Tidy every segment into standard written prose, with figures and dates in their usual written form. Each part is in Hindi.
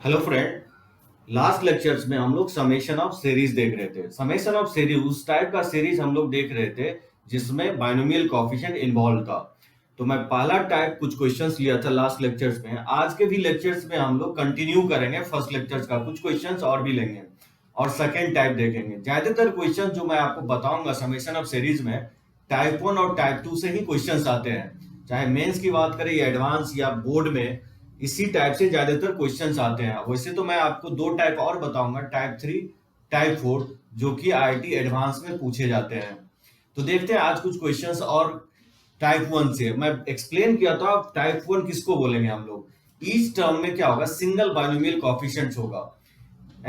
Hello friend. लास्ट लेक्चर्स में हम लोग समेशन ऑफ सीरीज देख रहे थे। समेशन ऑफ सीरीज उस टाइप का सीरीज हम लोग देख रहे थे जिसमें बाइनोमियल कोएफिशिएंट इन्वॉल्व था। तो मैं पहला टाइप कुछ क्वेश्चंस लिया था लास्ट लेक्चर्स में। आज के भी लेक्चर्स में हम लोग कंटिन्यू करेंगे फर्स्ट लेक्चर्स का, कुछ क्वेश्चंस और भी लेंगे और सेकेंड टाइप देखेंगे। ज्यादातर क्वेश्चन जो मैं आपको बताऊंगा समेशन ऑफ सीरीज में टाइप 1 और टाइप 2 से ही क्वेश्चंस आते हैं, चाहे मेंस की बात करें या एडवांस या बोर्ड में इसी टाइप से ज्यादातर क्वेश्चंस आते हैं। वैसे तो मैं आपको दो टाइप और बताऊंगा, टाइप 3 टाइप 4, जो कि आईआईटी एडवांस में पूछे जाते हैं। तो देखते हैं आज कुछ क्वेश्चंस और टाइप 1 से। मैं एक्सप्लेन किया था टाइप 1 किसको बोलेंगे हम लोग। ईच टर्म में क्या होगा, सिंगल बाइनोमियल कोएफिशिएंट्स होगा।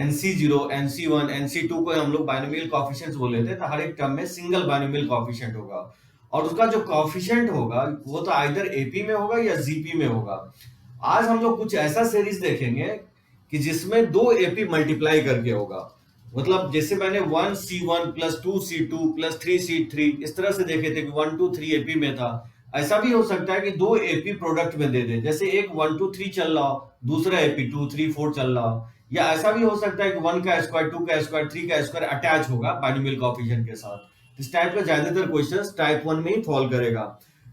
NC0 NC1 NC2 को हम लोग बाइनोमियल कोएफिशिएंट्स बोले थे, तो हर एक टर्म में सिंगल बाइनोमियल कोएफिशिएंट होगा और उसका जो कोएफिशिएंट होगा वो तो आइदर एपी में होगा या जीपी में होगा। आज हम लोग कुछ ऐसा सीरीज देखेंगे कि जिसमें दो एपी मल्टीप्लाई करके होगा। मतलब जैसे मैंने 1C1 plus 2C2 plus 3C3 इस तरह से देखे थे कि 1 2 3 एपी में था। ऐसा भी हो सकता है कि दो एपी प्रोडक्ट में दे दे, जैसे एक 1 2 3 चल रहा हो, दूसरा एपी 2 3 4 चल रहा हो। या ऐसा भी हो सकता है कि 1 का स्क्वायर 2 का स्क्वायर 3 का स्क्वायर अटैच होगा बाइनोमियल कोएफिशिएंट के साथ। इस टाइप का ज्यादातर क्वेश्चंस टाइप 1 में ही फॉल करेगा।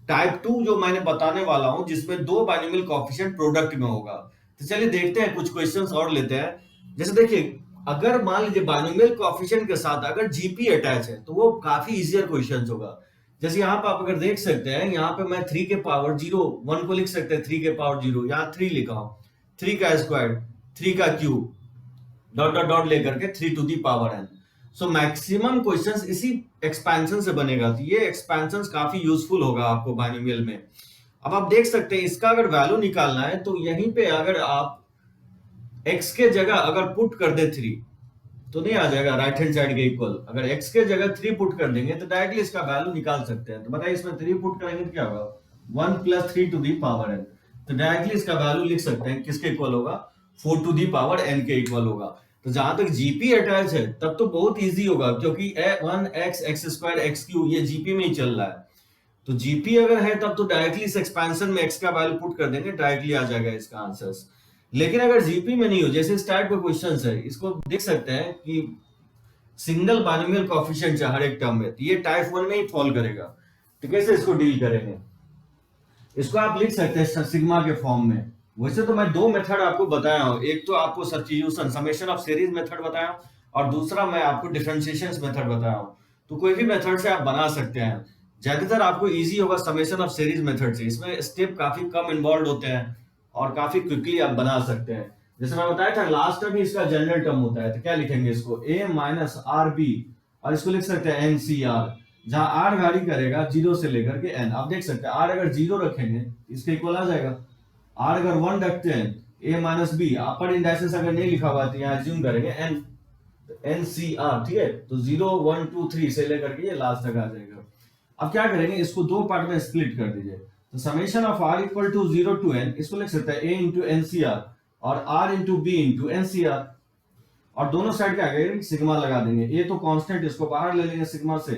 टाइप 2 जो मैंने बताने वाला हूं जिसमें दो बाइनोमियल कोएफिशिएंट प्रोडक्ट में होगा। तो चलिए देखते हैं, कुछ क्वेश्चंस और लेते हैं। जैसे देखिए, अगर मान लीजिए बाइनोमियल कोएफिशिएंट के साथ अगर जीपी अटैच है तो वो काफी इजियर क्वेश्चंस होगा। जैसे यहाँ पे आप अगर देख सकते हैं, यहाँ पे मैं 3 के पावर 0 1 को लिख सकते हैं, 3 के पावर 0, यहाँ 3 लिखा हूं, 3 का स्क्वायर 3 का क्यूब डॉट डॉट डॉट लेकर के 3 to the power n। So maximum questions इसी एक्सपेंशन से बनेगा। तो ये एक्सपेंशन काफी यूजफुल होगा आपको बाइनोमियल में। अब आप देख सकते हैं इसका अगर वैल्यू निकालना है तो यहीं पे अगर आप x के जगह अगर पुट कर दे 3 तो नहीं आ जाएगा राइट हैंड साइड के इक्वल। अगर x के जगह 3 पुट कर देंगे तो डायरेक्टली इसका वैल्यू निकाल सकते हैं। तो बताइए इसमें 3 पुट करेंगे तो क्या होगा, 1 plus 3 to the power n। तो डायरेक्टली इसका वैल्यू लिख सकते हैं, किसके इक्वल होगा, 4 टू दी पावर n के इक्वल होगा। तो जहां तक जीपी अटैच है तब तो बहुत इजी होगा, क्योंकि 1x x square x cube ये जीपी में ही चल रहा है। तो जीपी अगर है तब तो डायरेक्टली इस एक्सपेंशन में x का वैल्यू पुट कर देंगे, डायरेक्टली आ जाएगा इसका आंसर। लेकिन अगर जीपी में नहीं हो, जैसे इस टाइप का क्वेश्चन है, इसको देख सकते हैं कि सिंगल बाइनोमियल कोएफिशिएंट है हर एक टर्म में, तो ये टाइप 1 में ही फॉल करेगा। तो कैसे इसको डील करेंगे, इसको आप लिख सकते हैं सिग्मा के फॉर्म में। वैसे तो मैं दो मेथड आपको बताया हूं, एक तो आपको substitution summation of series method बताया हूं और दूसरा मैं आपको डिफरेंशिएशन मेथड बताया हूं। तो कोई भी मेथड से आप बना सकते हैं। ज्यादातर आपको इजी होगा समेशन ऑफ सीरीज मेथड से, इसमें स्टेप काफी कम इन्वॉल्व होते हैं और काफी क्विकली आप बना सकते हैं। जैसे मैं बताया था लास्ट टर्म ही इसका जनरल टर्म होता है, तो क्या लिखेंगे इसको, a माइनस आर बी, और इसको लिख सकते हैं एन सी आर, जहां आर वैरी करेगा 0 से लेकर के n। आप देख सकते हैं आर अगर 0 रखेंगे इसके इक्वल आ जाएगा, आर अगर 1 रखते हैं a minus b, upper indices अगर नहीं लिखा हुआ तो यहाँ एज्यूम करेंगे n, एन सी आर, ठीक है। तो 0 1 2 3 से लेकर के ये लास्ट तक आ जाएगा। अब क्या करेंगे, इसको दो पार्ट में स्प्लिट कर दीजिए। तो summation of r equal to 0 to n, इसको लिख सकते हैं a into n c r और r into b into n c r, और दोनों साइड क्या करेंगे, सिग्मा लगा देंगे। a तो कांस्टेंट, इसको बाहर ले लेंगे सिग्मा से,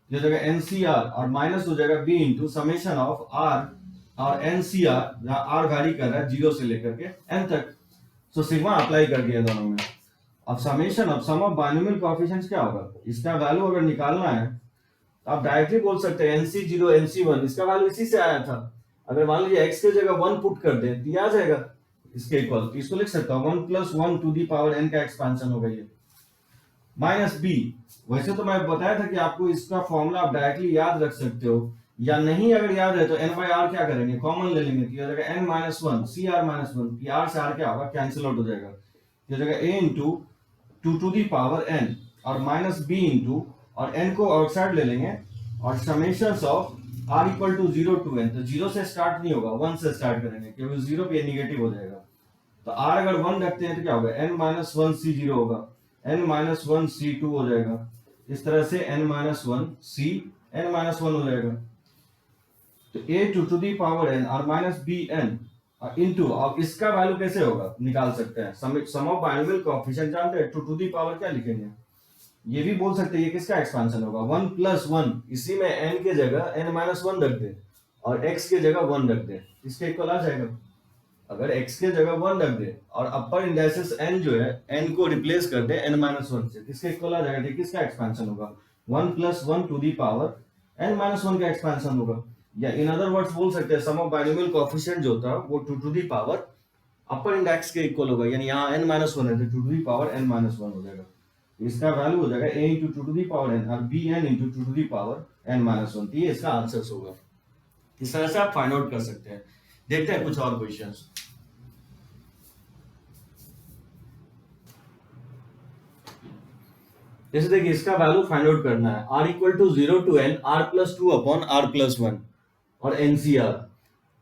ये जगह एनसीआर और माइनस हो जाएगा b into summation of r और एनसीआर, जहां आर वैरी कर रहा है 0 से लेकर के n तक। सो सिग्मा अप्लाई कर दिया दोनों में। अब summation of sum of binomial coefficients क्या होगा, इसका वैल्यू अगर निकालना है तो आप डायरेक्टली बोल सकते हैं NC0 NC1, इसका वैल्यू इसी से आया था। अगर मान लीजिए x के जगह 1 पुट कर दे तो ये आ जाएगा इसके इक्वल। तो इसको लिख सकता हूं 1 plus 1 to the power n का एक्सपेंशन होगा ये, माइनस बी। वैसे तो मैं बताया था कि आपको इसका फॉर्मूला आप डायरेक्टली याद रख सकते हो, या नहीं अगर याद है तो n बाई आर क्या करेंगे, कॉमन ले लेंगे, तो ये जाएगा n minus 1 c r minus 1, r से आर क्या होगा, कैंसिल आउट हो जाएगा। ये जाएगा a into 2 to the power n और माइनस b इंटू, और n को आउटसाइड ले लेंगे, और summations of r equal to 0 to n। तो 0 से स्टार्ट नहीं होगा, 1 से स्टार्ट करेंगे, क्योंकि 0 पे नेगेटिव हो जाएगा। तो r अगर 1 रखते हैं तो क्या होगा, n माइनस 1 c0 होगा, n माइनस 1 c2 हो जाएगा, इस तरह से n minus 1 c n minus 1 हो जाएगा। तो a to the power n और माइनस b n इंटू, अब इसका वैल्यू कैसे होगा निकाल सकते हैं, सम ऑफ बाइनोमियल कोएफिशिएंट जानते हैं, टू दी पावर क्या लिखेंगे, ये भी बोल सकते हैं ये किसका एक्सपेंशन होगा, 1 प्लस 1, इसी में n के जगह n माइनस 1 रख दे और x के जगह 1 रख दे, इसके इक्वल आ जाएगा। अगर x के जगह 1 रख दे और अपर इंडाइसेस n जो है n को रिप्लेस कर दे n-1 से, किसके इक्वल आ जाएगा? देखिए किसका एक्सपेंशन होगा? 1 + 1 टू दी पावर n-1 का एक्सपेंशन होगा। या इन अदर वर्ड्स बोल सकते हैं सम ऑफ बाइनोमियल कोएफिशिएंट जो होता है वो 2 to the power upper index के इक्वल होगा, यानी यहाँ n-1 है तो 2 टू दी पावर n-1 हो जाएगा। इसका वैल्यू हो जाएगा a × 2 to the power n और bn × 2 to the power n-1। ये इसका आंसर होगा। इस तरह से आप फाइंड आउट कर सकते हैं। देखते हैं कुछ और क्वेश्चंस। जैसे देखिए इसका वैल्यू फाइंड आउट करना है r = 0 to n r+2/r+1 और NCR।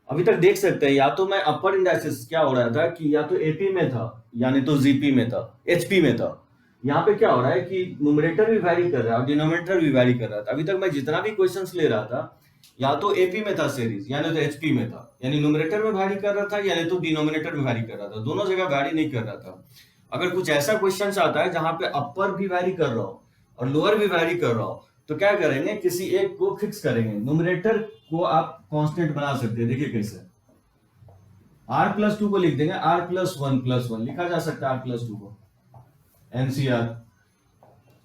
अभी तक देख सकते हैं या तो मैं अपर इंडाइसेस क्या हो रहा था कि या तो AP में था यानी तो GP में था, HP में था। यहाँ पे क्या हो रहा है कि न्यूमरेटर भी वैरी कर रहा है और डिनोमिनेटर भी वैरी कर रहा था। अभी तक मैं जितना भी क्वेश्चंस ले रहा था या तो AP में था सीरीज यानी तो HP में था, यानी न्यूमरेटर में वैरी कर रहा था यानी तो डिनोमिनेटर में वैरी कर रहा था, दोनों जगह वैरी नहीं कर रहा था। अगर कुछ ऐसा क्वेश्चन आता है जहां पे अपर भी वैरी कर रहा हो और लोअर भी वैरी कर रहा हो तो क्या करेंगे, किसी एक को फिक्स करेंगे। न्यूमरेटर को आप कांस्टेंट बना सकते हैं। देखिए कैसे, r+2 को लिख देंगे r+1+1 लिखा जा सकता है r+2 को NCR।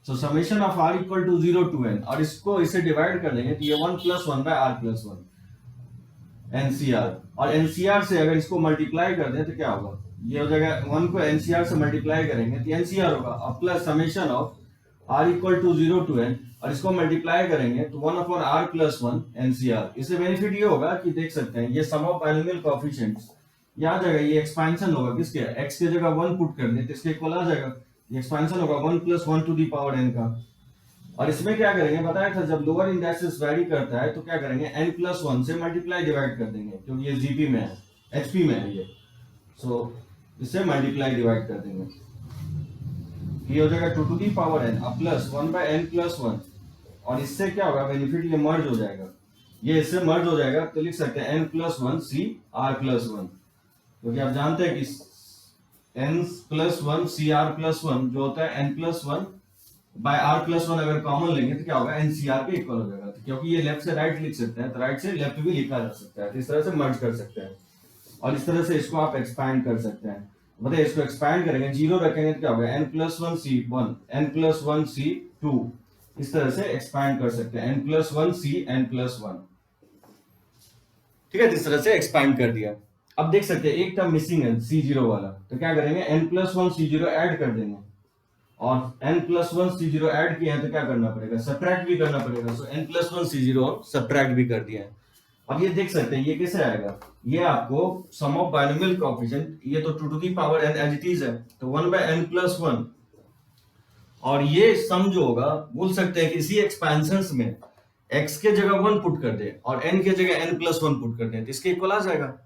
So summation of r = 0 to n और इसको इसे डिवाइड कर देंगे तो ये 1 + 1/r+1 NCR। और NCR से अगर इसको मल्टीप्लाई कर दें तो क्या होगा, ये हो जाएगा 1 को NCR से मल्टीप्लाई करेंगे तो NCR होगा और plus summation of r = 0 to n और इसको मल्टीप्लाई करेंगे तो 1/r+1 NCR। इससे बेनिफिट ये होगा कि देख सकते हैं ये सम ऑफ बाइनोमियल कोएफिशिएंट्स ये आ जाएगा, ये एक्सपेंशन होगा किसके, x के जगह 1 पुट कर दे तो इसके इक्वल आ जाएगा। ये एक्सपेंशन होगा 1 + 1 टू दी पावर n का। और इसमें क्या करेंगे बताया था, जब लोअर इंडेक्सेस वैरी करता है तो क्या करेंगे n+1 से मल्टीप्लाई डिवाइड कर देंगे क्योंकि ये GP में है, HP में है ये। सो इससे मल्टीप्लाई डिवाइड कर देंगे, ये हो जाएगा 2 टू दी पावर n अब प्लस 1/n+1 और इससे क्या होगा बेनिफिट, ये मर्ज हो जाएगा, ये इससे मर्ज हो जाएगा तो लिख सकते हैं n+1 CR+1, क्योंकि आप जानते हैं कि n+1 CR+1 जो होता है n+1/r+1 अगर कॉमन लेंगे तो क्या होगा NCR के इक्वल हो जाएगा। तो क्योंकि ये लेफ्ट से राइट लिख सकते हैं तो राइट से लेफ्ट भी लिखा जा सकता है, तो इस तरह से मर्ज कर सकते हैं और इस तरह से इसको आप एक्सपैंड कर सकते हैं। बताइए इसको एक्सपैंड करेंगे, 0 रखेंगे तो क्या होगा n+1 C1 n+1 C2, इस तरह से एक्सपैंड कर सकते हैं n+1 C n+1। ठीक है, इस तरह से एक्सपैंड कर दिया। अब देख सकते हैं एक टर्म मिसिंग है C0 वाला, तो क्या करेंगे n+1 C0 ऐड कर देंगे और n+1 C0 ऐड किया है तो क्या करना पड़ेगा, सब्ट्रैक्ट भी करना पड़ेगा। सो n+1 C0 सब्ट्रैक्ट भी कर दिया है। अब ये देख सकते हैं ये कैसे आएगा, ये आपको सम ऑफ बाइनोमियल कोएफिशिएंट, ये तो 2 to the power n as it is है तो 1/n+1 और ये सम जो होगा बोल सकते हैं कि इसी एक्सपेंशंस में x के जगह 1 पुट कर दे और n के जगह n+1 पुट कर दे तो इसके इक्वल आ जाएगा।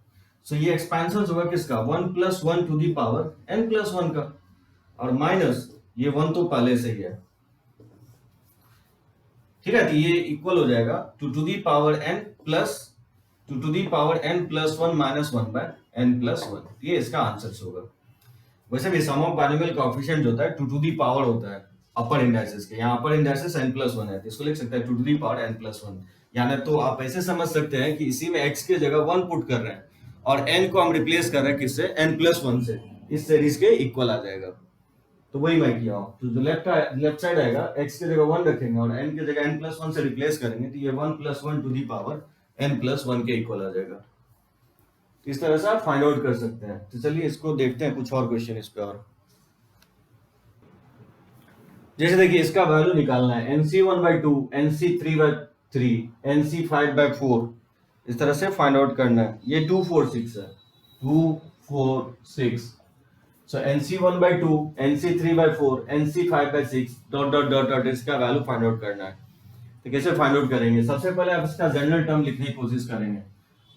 सो ये एक्सपेंशन होगा किसका, 1 + 1 टू दी पावर n+1 का और माइनस ये 1 तो पहले से ही है। ठीक है, तो ये इक्वल हो जाएगा 2 to the power n + 2 to the power n+1 - 1/n+1। ये इसका आंसर होगा। वैसे भी सम ऑफ बाइनोमियल कोएफिशिएंट जो होता है 2 टू दी पावर होता है अपर इंडाइसेस के, यहाँ अपर इंडाइसेस n+1 है तो इसको लिख सकते हैं 2 टू दी पावर n+1। यानी तो आप ऐसे समझ सकते हैं कि इसी में x के जगह 1 पुट कर रहे हैं और n को हम रिप्लेस कर रहे हैं किससे, n+1 से, इस सीरीज के इक्वल आ जाएगा। तो वही मैं किया हूं, तो जो लेफ्ट साइड आएगा x के जगह 1 रखेंगे और n के जगह n+1 से रिप्लेस करेंगे तो ये 1 + 1 टू दी पावर n+1 के इक्वल आ जाएगा। इस तरह से आप फाइंड आउट कर सकते हैं। तो चलिए इसको देखते हैं कुछ और क्वेश्चन इस पे। और जैसे देखिए इसका वैल्यू निकालना है NC1/2 NC3/3 NC5/4, इस तरह से फाइंड आउट करना है। ये 2 4 6 है, 2 4 6। सो NC1/2 NC3/4 NC5/6 dot dot dot dot इसका वैल्यू फाइंड आउट करना है। तो कैसे फाइंड आउट करेंगे, सबसे पहले आप इसका जनरल टर्म लिखने की कोशिश करेंगे।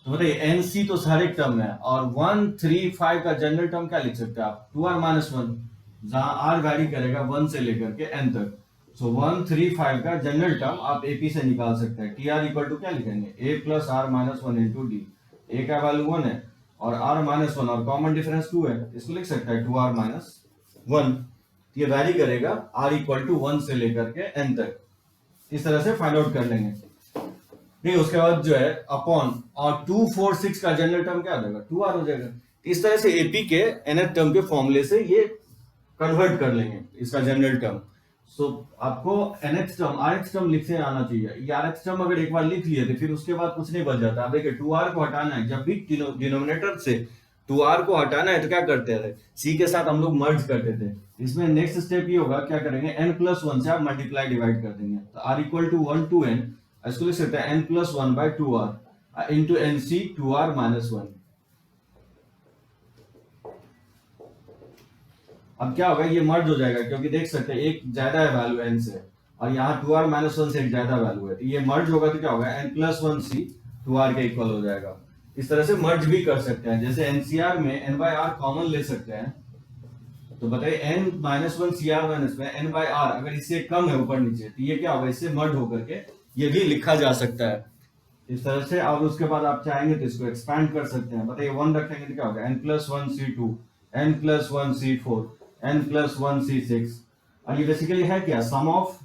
तो बताइए NC तो सारे टर्म है और 1 3 5 का जनरल टर्म क्या लिख सकते हैं आप, 2r-1, जहां r वैरी करेगा 1 से लेकर के n तक। सो 1 3 5 का जनरल टर्म आप AP से निकाल सकते हैं। TR = क्या लिखेंगे, a + r-1 × d। a का वैल्यू 1 है और r-1 और कॉमन डिफरेंस 2 है, इसको लिख सकता है 2r-1। ये वैरी करेगा r = 1 से लेकर के n तक। इस तरह से फाइंड आउट कर लेंगे। नहीं, उसके बाद जो है अपॉन और 2 4 6 का जनरल टर्म क्या हो जाएगा, 2r हो जाएगा। इस तरह से एपी के nth टर्म के फॉर्मूले से ये कन्वर्ट कर लेंगे इसका जनरल टर्म। सो आपको nth टर्म rth टर्म लिखते आना चाहिए। ये rth टर्म अगर एक बार लिख लिए तो फिर उसके बाद कुछ नहीं बच जाता। आप देखिए 2r को हटाना है, जब भी डिनोमिनेटर से 2r को हटाना है तो क्या करते थे, c के साथ हम लोग मर्ज करते थे। इसमें नेक्स्ट स्टेप ये होगा, क्या करेंगे, n+1 से आप मल्टीप्लाई डिवाइड कर देंगे। तो r equal to 1 to n, इसको लिख सकते हैं n+1 by 2r into nc 2r - 1। अब क्या होगा, ये मर्ज हो जाएगा क्योंकि देख सकते हैं एक ज्यादा है वैल्यू n से, और यहाँ 2r - 1 से एक ज्यादा वैल्यू है, तो ये मर्ज होगा तो क्या होगा, n+1c 2r के इक्वल हो जाएगा। इस तरह से मर्ज भी कर सकते हैं। जैसे NCR में n/r कॉमन ले सकते हैं, तो बताइए n-1 CR माइनस में n/r अगर इससे कम है ऊपर नीचे, तो ये क्या होगा, इससे मर्ज होकर के ये भी लिखा जा सकता है इस तरह से। और उसके बाद आप चाहेंगे तो इसको एक्सपैंड कर सकते हैं। बताइए 1 रखेंगे तो क्या होगा, n+1c2 n+1c4 n+1c6, और ये बेसिकली है क्या, सम ऑफ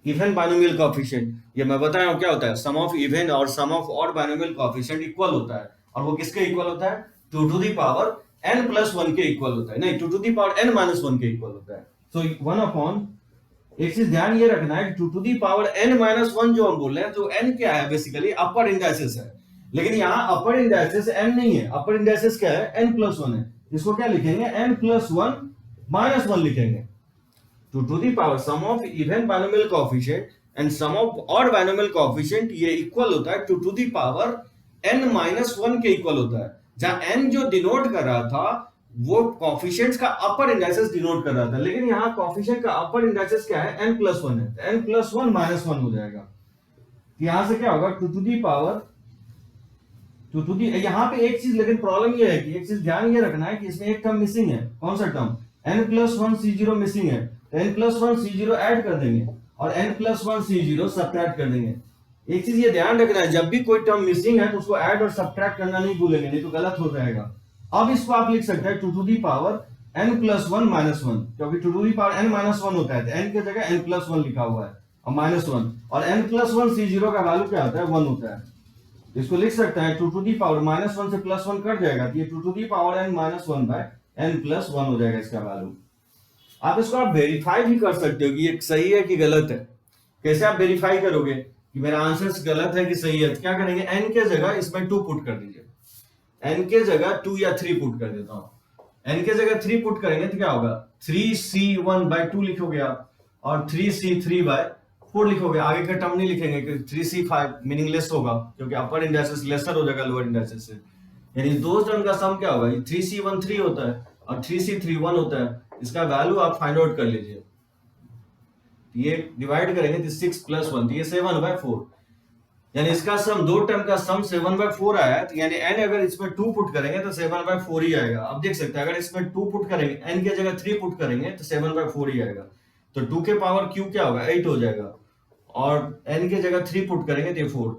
इवन बाइनोमियल कोएफिशिएंट। ये मैं बताया हूं क्या होता है, सम ऑफ इवन और sum of odd binomial coefficient equal होता है, और वो किसके इक्वल होता है, 2 to the power n+1 के इक्वल होता है, नहीं 2 to the power n-1 के इक्वल होता है। सो 1 अपॉन, एक चीज ध्यान ये रखना है, 2 to the power n-1 जो हम बोल रहे हैं, तो n क्या है, बेसिकली अपर इंडाइसेस है, लेकिन यहाँ अपर इंडाइसेस n नहीं है, अपर इंडाइसेस क्या है, n+1 है। इसको क्या लिखेंगे, n+1 - 1 लिखेंगे। 2 to the power sum of even binomial coefficient and sum of odd binomial coefficient, ये इक्वल होता है 2 to the power n-1 के इक्वल होता है। जहां n जो डिनोट कर रहा था वो कोएफिशिएंट्स का अपर इंडाइसेस डिनोट कर रहा था, लेकिन यहाँ कोएफिशिएंट का अपर इंडाइसेस क्या है, n+1 है, तो n+1 - 1 हो जाएगा। यहां से क्या होगा, 2 to the power यहाँ पे एक चीज, लेकिन प्रॉब्लम ये है कि एक चीज ध्यान ये रखना है कि इसमें एक टर्म मिसिंग है। कौन सा टर्म, n+1c0 मिसिंग है, n+1c0 ऐड कर देंगे और n+1c0 सब्ट्रैक्ट कर देंगे। एक चीज ये ध्यान रखना है, जब भी कोई टर्म मिसिंग है तो उसको ऐड और सब्ट्रैक्ट करना नहीं भूलेंगे, नहीं तो गलत हो जाएगा। अब इसको आप लिख सकते हैं 2 to the power n+1 - 1, क्योंकि 2 to the power n-1 होता है, तो n की जगह n+1 लिखा हुआ है और -1, और n+1c0 का वैल्यू क्या होता है, 1 होता है। इसको लिख सकते हैं 2 to the power -1 से +1 कट जाएगा, तो ये 2 to the power n-1 by n+1 हो जाएगा इसका वैल्यू। आप इसको आप वेरीफाई भी कर सकते हो कि ये सही है कि गलत है। कैसे आप वेरीफाई करोगे कि मेरा आंसर गलत है कि सही है, तो क्या करेंगे, n के जगह इसमें 2 पुट कर दीजिए, n के जगह 2 या 3 पुट कर देता हूं। n के जगह 3 पुट करेंगे तो क्या होगा, 3c1/2 लिखोगे आप, और 3c3/4 लिखोगे। आगे का टर्म नहीं लिखेंगे क्योंकि 3c5 मीनिंगलेस होगा, क्योंकि अपर इंडाइसेस लेसर हो जाएगा लोअर इंडाइसेस से। यानी दो टर्म का सम क्या होगा, 3c1 3 होता है और 3c3 1 होता है। इसका वैल्यू आप फाइंड आउट कर लीजिए, ये डिवाइड करेंगे तो 6 + 1, ये 7/4, यानी इसका सम, दो टर्म का सम 7/4 आया है, तो यानी n अगर इसमें 2 पुट करेंगे तो 7/4 ही आएगा। अब देख सकते हैं अगर इसमें 2 पुट करेंगे, n के जगह 3 पुट करेंगे तो 7/4 ही आएगा, तो 2 के पावर q क्या होगा, 8 हो जाएगा, और n के जगह 3 पुट करेंगे तो 4।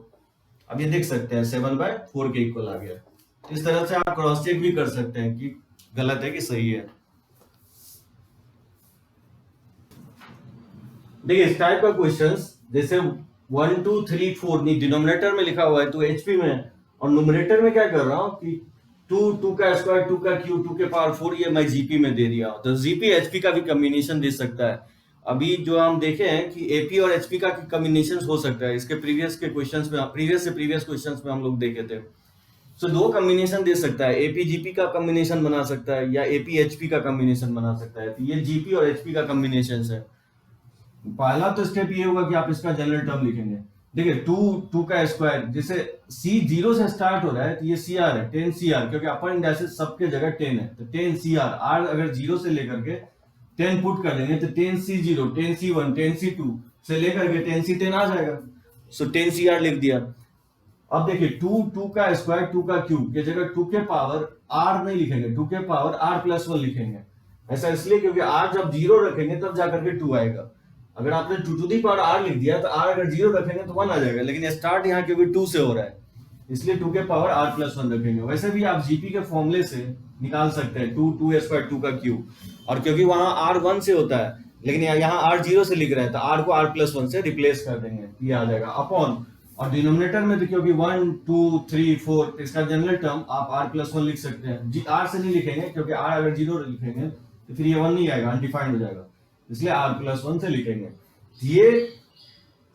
अब ये देख सकते हैं 7/4 के इक्वल आ गया। इस तरह से आप क्रॉस चेक भी कर सकते हैं कि गलत है कि सही है। देखिए इस टाइप का क्वेश्चंस, जैसे 1 2 3 4 डिनोमिनेटर में लिखा हुआ है तो HP में, और न्यूमरेटर में क्या कर रहा हूं कि 2 का स्क्वायर 2 का क्यूब 2 के पावर 4, ये मैं GP में दे दिया। तो GP HP का भी कॉम्बिनेशन दे सकता है। अभी जो हम देखे हैं कि AP और HP का कॉम्बिनेशन हो सकता है, इसके प्रीवियस के क्वेश्चंस में, प्रीवियस क्वेश्चंस में हम लोग देखे थे। सो दो कॉम्बिनेशन दे सकता है, AP GP का कॉम्बिनेशन बना सकता है या AP HP का कॉम्बिनेशन बना सकता है। तो ये GP और HP का कॉम्बिनेशन है। पहला तो स्टेप ये होगा कि आप इसका जनरल टर्म लिखेंगे। देखिए 2 का स्क्वायर, जैसे C 0 से स्टार्ट हो रहा है तो ये CR है, 10CR, क्योंकि अपर इंडाइसेस सबके जगह 10 है, तो 10CR। R अगर 0 से लेकर के 10 पुट कर देंगे तो 10C0 10C1 10C2 से लेकर के 10C10 आ जाएगा। सो 10CR लिख दिया। अब देखिए 2 का स्क्वायर 2 का क्यूब के जगह 2 के पावर R नहीं लिखेंगे, 2 के पावर R+1 लिखेंगे। ऐसा इसलिए क्योंकि R जब 0 रखेंगे तब जाकर के 2 आएगा। अगर आपने 2 to the power R लिख दिया तो R अगर 0 रखेंगे तो 1 आ जाएगा, लेकिन स्टार्ट यहाँ क्योंकि 2 से हो रहा है इसलिए 2 के पावर R+1 रखेंगे। वैसे भी आप GP के फॉर्मूले से निकाल सकते हैं 2 स्क्वायर 2 का क्यूब, और क्योंकि वहां R 1 से होता है लेकिन यहाँ R 0 से लिख रहा है तो R को R+1 से रिप्लेस कर देंगे, ये आ जाएगा अपॉन, और डिनोमिनेटर में तो क्योंकि 1 2 3 4 इसका जनरल टर्म आप r+1 लिख सकते हैं। जी r से नहीं लिखेंगे क्योंकि r अगर 0 लिखेंगे तो फिर ये 1 नहीं आएगा, अनडिफाइंड हो जाएगा, इसलिए r+1 से लिखेंगे। ये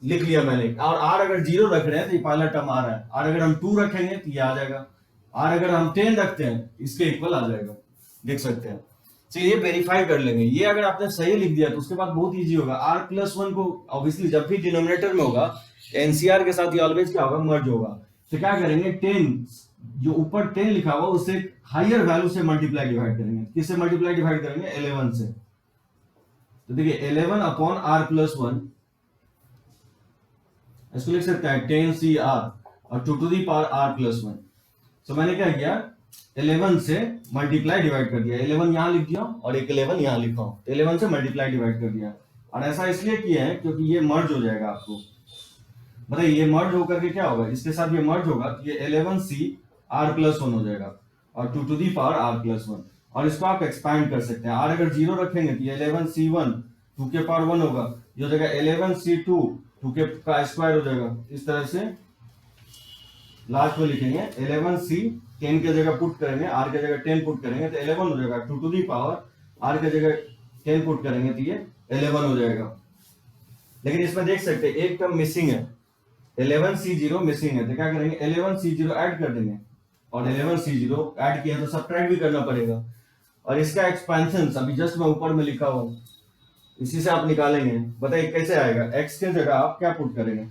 लिख लिया मैंने। और r अगर 0 रख रहे हैं तो ये पहला टर्म आ रहा है, r अगर हम 2 रखेंगे तो ये आ जाएगा, r अगर हम 10 रखते हैं इसके इक्वल आ जाएगा, देख सकते हैं। चलिए वेरीफाई कर लेंगे। ये अगर आपने सही लिख दिया तो उसके बाद बहुत इजी होगा। r+1 को ऑब्वियसली जब भी डिनोमिनेटर में होगा एनसीआर के साथ ये ऑलवेज क्या होगा, मर्ज होगा। तो क्या करेंगे, 10 जो ऊपर 10 लिखा हुआ उससे हायर वैल्यू से मल्टीप्लाई डिवाइड करेंगे। किससे मल्टीप्लाई डिवाइड करेंगे, 11 से। तो देखिए 11 अपॉन r+1, इसको लिख सकते हैं 10CR और 2 टू दी पावर r+1। तो मैंने क्या किया, 11 से मल्टीप्लाई डिवाइड कर दिया, 11 यहां लिख दिया और एक 11 यहां लिखा हूं, 11 से मल्टीप्लाई डिवाइड कर दिया। और ऐसा इसलिए किया है क्योंकि ये मर्ज हो जाएगा। आपको बताइए ये मर्ज होकर के क्या होगा, इसके साथ ये मर्ज होगा तो ये 11C r+1 हो जाएगा और 2 टू दी पावर r+1। और इसको आप एक्सपैंड कर सकते हैं। r अगर 0 रखेंगे तो 11C1 2 के पावर 1 होगा, ये हो जाएगा 11C2 2 के का स्क्वायर हो जाएगा। इस तरह से लास्ट में लिखेंगे 11C 10 के जगह पुट करेंगे, r के जगह 10 पुट करेंगे तो 11 हो जाएगा, 2 टू दी पावर r के जगह 10 पुट करेंगे तो ये 11 हो जाएगा। लेकिन इसमें देख सकते हैं एक टर्म मिसिंग है, 11C0 मिसिंग है। तो क्या करेंगे, 11C0 ऐड कर देंगे और 11C0 ऐड किया तो सब्ट्रैक्ट भी करना पड़ेगा। और इसका एक्सपेंशन अभी जस्ट मैं ऊपर में लिखा हूं, इसी से आप निकालेंगे। बताइए कैसे आएगा, x के जगह आप क्या पुट करेंगे,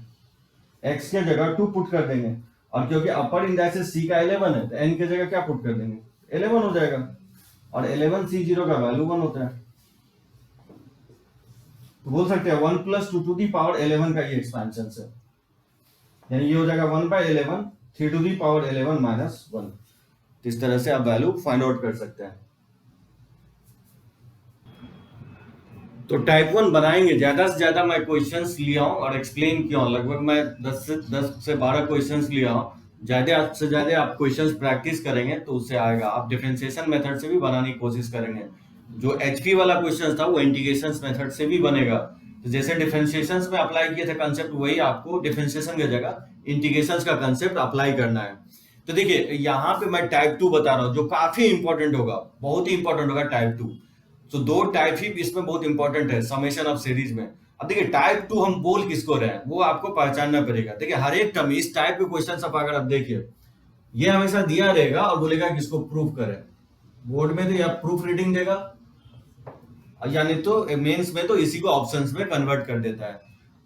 x के जगह 2 पुट कर देंगे और क्योंकि अपर इंडेक्स c का 11 है तो n के जगह क्या पुट कर देंगे, 11 हो जाएगा। और 11C0 का वैल्यू 1 होता है, तो बोल सकते हैं 1 + 2 टू दी पावर 11 का ये एक्सपेंशन है, यानी ये हो जाएगा 1/11 3 टू दी पावर 11 माइनस 1। इस तरह से आप वैल्यू फाइंड आउट कर सकते हैं। तो टाइप 1 बनाएंगे, ज्यादा से ज्यादा मैं क्वेश्चंस लिया हूं और एक्सप्लेन किया हूं। लगभग मैं 10 से 12 क्वेश्चंस लिया हूं। ज्यादा से ज्यादा आप क्वेश्चंस प्रैक्टिस करेंगे तो उससे आएगा। आप डिफरेंशिएशन मेथड से भी बनाने की कोशिश करेंगे। जो एचपी वाला क्वेश्चन था वो इंटीग्रेशन मेथड से भी बनेगा। तो जैसे डिफरेंशिएशन में अप्लाई किए थे कंसेप्ट, वही आपको डिफरेंशिएशन की जगह इंटीग्रेशन का कंसेप्ट अप्लाई करना है। तो देखिए यहाँ पे मैं टाइप 2 बता रहा हूँ जो काफी इंपॉर्टेंट होगा, बहुत ही इंपॉर्टेंट होगा टाइप 2। तो 2 टाइप ही इसमें बहुत इंपॉर्टेंट है समेशन ऑफ सीरीज में। अब देखिए टाइप 2 हम बोल किसको रहे हैं वो आपको पहचानना पड़ेगा। देखिए हर एक टर्म इस टाइप के क्वेश्चन सब अगर आप देखिए, ये हमेशा दिया रहेगा और बोलेगा कि इसको प्रूफ करें। बोर्ड में तो या प्रूफ रीडिंग देगा, यानी तो मेंस में तो इसी को ऑप्शंस में कन्वर्ट कर देता है।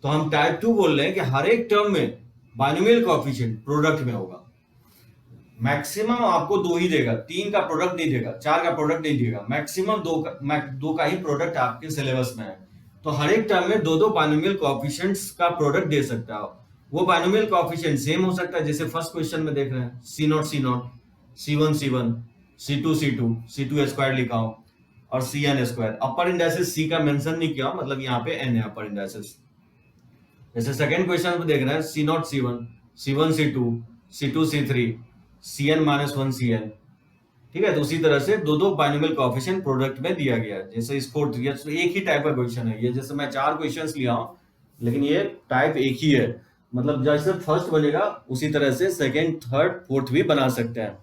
तो हम टाइप 2 बोल रहे हैं कि हर एक टर्म में बाइनोमियल कोएफिशिएंट प्रोडक्ट में होगा। मैक्सिमम आपको 2 ही देगा, 3 का प्रोडक्ट नहीं देगा, 4 का प्रोडक्ट नहीं देगा, मैक्सिमम 2 का ही प्रोडक्ट आपके सिलेबस में है। तो हर एक टर्म में 2 बाइनोमियल कोएफिशिएंट्स का प्रोडक्ट दे सकता है। वो बाइनोमियल कोएफिशिएंट सेम हो सकता है, जैसे फर्स्ट क्वेश्चन में देख रहे हैं C0 C0 C1 C1 C2 C2 C2 square लिखा हूं और Cn स्क्वायर। अपर इंडेक्सेस C का मेंशन नहीं किया, मतलब यहाँ पे n है अपर इंडेक्सेस। जैसे सेकंड क्वेश्चन में देख रहे हैं C0 C1 C1 C2 C2 C3 Cn-1 Cn, ठीक है। तो उसी तरह से 2 बाइनोमियल कोएफिशिएंट प्रोडक्ट में दिया गया है। जैसे इस फोर्थ, तो एक ही टाइप का क्वेश्चन है ये। जैसे मैं 4 क्वेश्चंस लिया हूं लेकिन ये टाइप एक ही है, मतलब जैसे फर्स्ट बनेगा उसी तरह से सेकंड थर्ड फोर्थ भी बना सकते हैं।